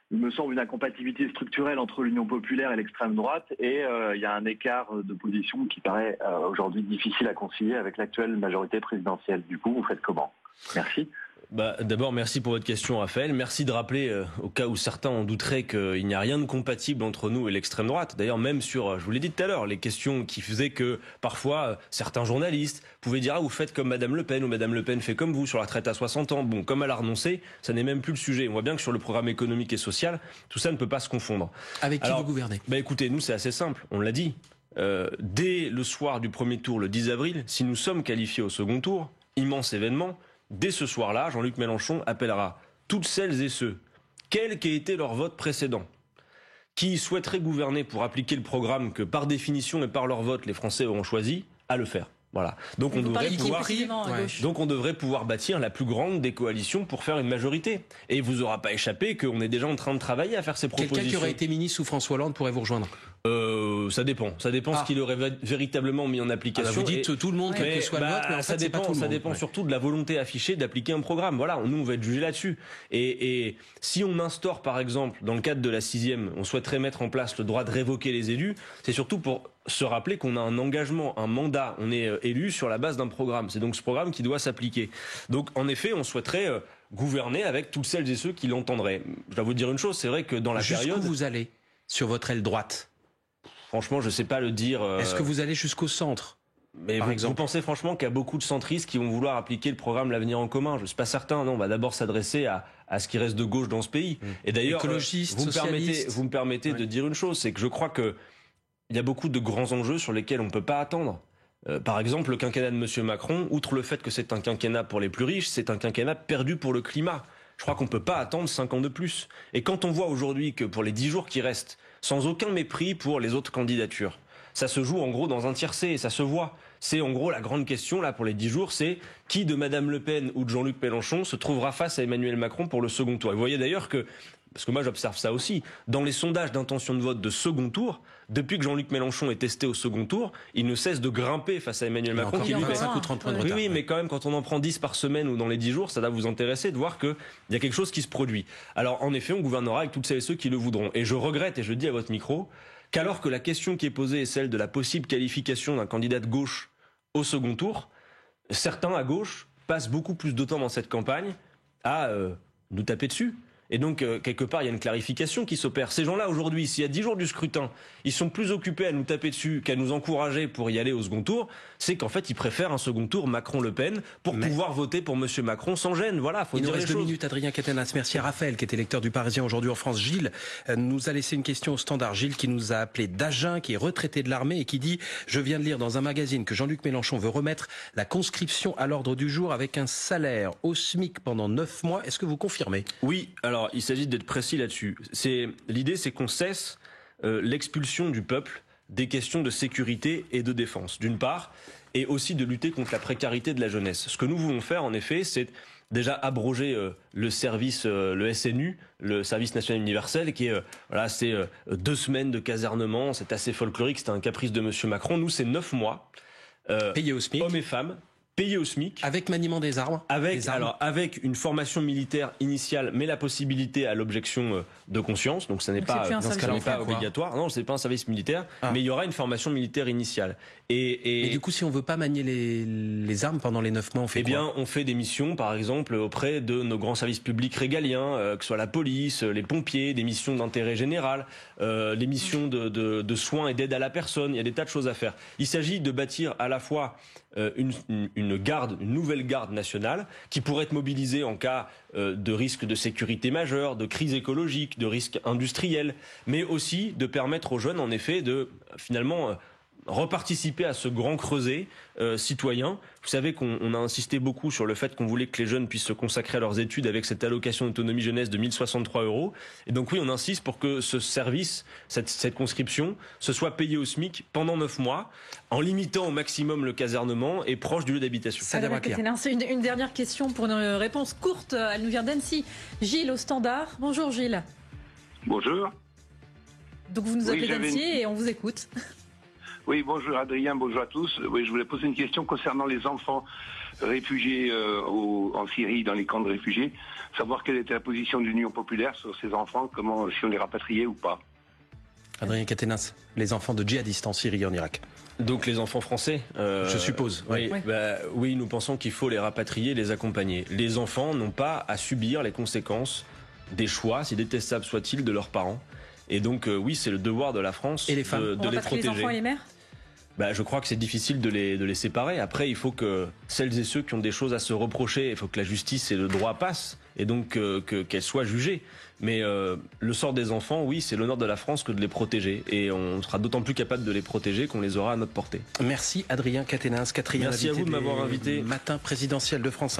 il me semble, une incompatibilité structurelle entre l'Union populaire et l'extrême droite, et il y a un écart de position qui paraît aujourd'hui difficile à concilier avec l'actuelle majorité présidentielle. Du coup, vous faites comment? Merci. D'abord, merci pour votre question, Raphaël. Merci de rappeler, au cas où certains en douteraient, qu'il n'y a rien de compatible entre nous et l'extrême droite. D'ailleurs, même sur, je vous l'ai dit tout à l'heure, les questions qui faisaient que, parfois, certains journalistes pouvaient dire « Ah, vous faites comme Madame Le Pen » ou « Madame Le Pen fait comme vous sur la retraite à 60 ans ». Bon, comme elle a renoncé, ça n'est même plus le sujet. On voit bien que sur le programme économique et social, tout ça ne peut pas se confondre. Avec qui vous gouvernez? Écoutez, nous, c'est assez simple. On l'a dit. Dès le soir du premier tour, le 10 avril, si nous sommes qualifiés au second tour, immense événement, dès ce soir-là, Jean-Luc Mélenchon appellera toutes celles et ceux, quel qu'ait été leur vote précédent, qui souhaiteraient gouverner pour appliquer le programme que par définition et par leur vote les Français auront choisi, à le faire. Voilà. Donc on devrait pouvoir bâtir la plus grande des coalitions pour faire une majorité. Et il vous aura pas échappé qu'on est déjà en train de travailler à faire ces propositions. Quelqu'un qui aurait été ministre sous François Hollande pourrait vous rejoindre? Ça dépend. Ça dépend ce qu'il aurait véritablement mis en application. Vous dites tout le monde, quel que soit le vote, mais en fait, c'est pas tout le monde. Ça dépend surtout de la volonté affichée d'appliquer un programme. Voilà, nous, on va être jugés là-dessus. Et si on instaure, par exemple, dans le cadre de la 6e, on souhaiterait mettre en place le droit de révoquer les élus, c'est surtout pour se rappeler qu'on a un engagement, un mandat. On est élu sur la base d'un programme. C'est donc ce programme qui doit s'appliquer. Donc, en effet, on souhaiterait gouverner avec toutes celles et ceux qui l'entendraient. Je dois vous dire une chose, c'est vrai que dans la période... Jusqu'où vous allez sur votre aile droite? Franchement, je sais pas le dire. Est-ce que vous allez jusqu'au centre? Mais vous pensez franchement qu'il y a beaucoup de centristes qui vont vouloir appliquer le programme L'Avenir en commun? Je suis pas certain. Non, on va d'abord s'adresser à ce qui reste de gauche dans ce pays. Et d'ailleurs, vous me permettez de dire une chose, c'est que je crois que il y a beaucoup de grands enjeux sur lesquels on ne peut pas attendre. Par exemple, le quinquennat de M. Macron, outre le fait que c'est un quinquennat pour les plus riches, c'est un quinquennat perdu pour le climat. Je crois qu'on ne peut pas attendre 5 ans de plus. Et quand on voit aujourd'hui que pour les 10 jours qui restent, sans aucun mépris pour les autres candidatures, ça se joue en gros dans un tiercé et ça se voit. C'est en gros la grande question là pour les 10 jours, c'est qui de Madame Le Pen ou de Jean-Luc Mélenchon se trouvera face à Emmanuel Macron pour le second tour. Et vous voyez d'ailleurs que, parce que moi j'observe ça aussi, dans les sondages d'intention de vote de second tour, depuis que Jean-Luc Mélenchon est testé au second tour, il ne cesse de grimper face à Emmanuel Macron. Qui lui met 5 ou 30 points de retard. Oui, mais quand même, quand on en prend 10 par semaine ou dans les 10 jours, ça doit vous intéresser de voir qu'il y a quelque chose qui se produit. Alors, en effet, on gouvernera avec toutes celles et ceux qui le voudront. Et je regrette, et je le dis à votre micro, qu'alors que la question qui est posée est celle de la possible qualification d'un candidat de gauche au second tour, certains à gauche passent beaucoup plus de temps dans cette campagne à nous taper dessus. Et donc, quelque part, il y a une clarification qui s'opère. Ces gens-là, aujourd'hui, s'il y a 10 jours du scrutin, ils sont plus occupés à nous taper dessus qu'à nous encourager pour y aller au second tour, c'est qu'en fait, ils préfèrent un second tour Macron-Le Pen pour pouvoir voter pour M. Macron sans gêne. Voilà, faut dire les choses. Il nous reste 2 minutes, Adrien Quatennens. Merci à Raphaël, qui était lecteur du Parisien aujourd'hui en France. Gilles nous a laissé une question au standard. Gilles qui nous a appelé d'Agen, qui est retraité de l'armée et qui dit « Je viens de lire dans un magazine que Jean-Luc Mélenchon veut remettre la conscription à l'ordre du jour avec un salaire au SMIC pendant 9 mois. Est-ce que vous confirmez ?» Oui, alors il s'agit d'être précis là-dessus. L'idée, c'est qu'on cesse l'expulsion du peuple des questions de sécurité et de défense, d'une part, et aussi de lutter contre la précarité de la jeunesse. Ce que nous voulons faire, en effet, c'est déjà abrogé le service, le SNU, le service national universel, qui est voilà, c'est 2 semaines de casernement, c'est assez folklorique, c'était un caprice de Monsieur Macron. Nous, c'est 9 mois, payés au SMIC, hommes et femmes, payés au SMIC, avec maniement des armes, avec une formation militaire initiale, mais la possibilité à l'objection de conscience. Donc ça n'est pas dans ce cas-là pas obligatoire. Non, c'est pas un service militaire, mais il y aura une formation militaire initiale. Et du coup, si on veut pas manier les armes pendant les 9 mois, on fait quoi ? Eh bien, on fait des missions, par exemple, auprès de nos grands services publics régaliens, que ce soit la police, les pompiers, des missions d'intérêt général, les missions de soins et d'aide à la personne. Il y a des tas de choses à faire. Il s'agit de bâtir à la fois une nouvelle garde nationale qui pourrait être mobilisée en cas de risque de sécurité majeur, de crise écologique, de risque industriel, mais aussi de permettre aux jeunes, en effet, de finalement reparticiper à ce grand creuset citoyen. Vous savez qu'on a insisté beaucoup sur le fait qu'on voulait que les jeunes puissent se consacrer à leurs études avec cette allocation d'autonomie jeunesse de 1063 €. Et donc oui, on insiste pour que ce service, cette conscription, se soit payé au SMIC pendant 9 mois, en limitant au maximum le casernement et proche du lieu d'habitation. C'est une dernière question pour une réponse courte. Elle nous vient d'Annecy. Gilles au standard. Bonjour Gilles. Bonjour. Donc vous nous appelez d'Annecy et on vous écoute. Oui, bonjour Adrien, bonjour à tous. Oui, je voulais poser une question concernant les enfants réfugiés en Syrie, dans les camps de réfugiés. Savoir quelle était la position de l'Union populaire sur ces enfants, si on les rapatriait ou pas. Adrien Caténas, les enfants de djihadistes en Syrie et en Irak. Donc les enfants français je suppose. Oui, oui, nous pensons qu'il faut les rapatrier, les accompagner. Les enfants n'ont pas à subir les conséquences des choix, si détestables soient-ils, de leurs parents. Et donc oui, c'est le devoir de la France et les femmes. de les protéger. Les enfants et les mères ? Je crois que c'est difficile de les séparer. Après, il faut que celles et ceux qui ont des choses à se reprocher, il faut que la justice et le droit passent, et donc qu'elles soient jugées. Mais le sort des enfants, oui, c'est l'honneur de la France que de les protéger. Et on sera d'autant plus capable de les protéger qu'on les aura à notre portée. Merci Adrien Caténas, quatrième invité. Merci à vous de m'avoir invité. Matin présidentiel de France.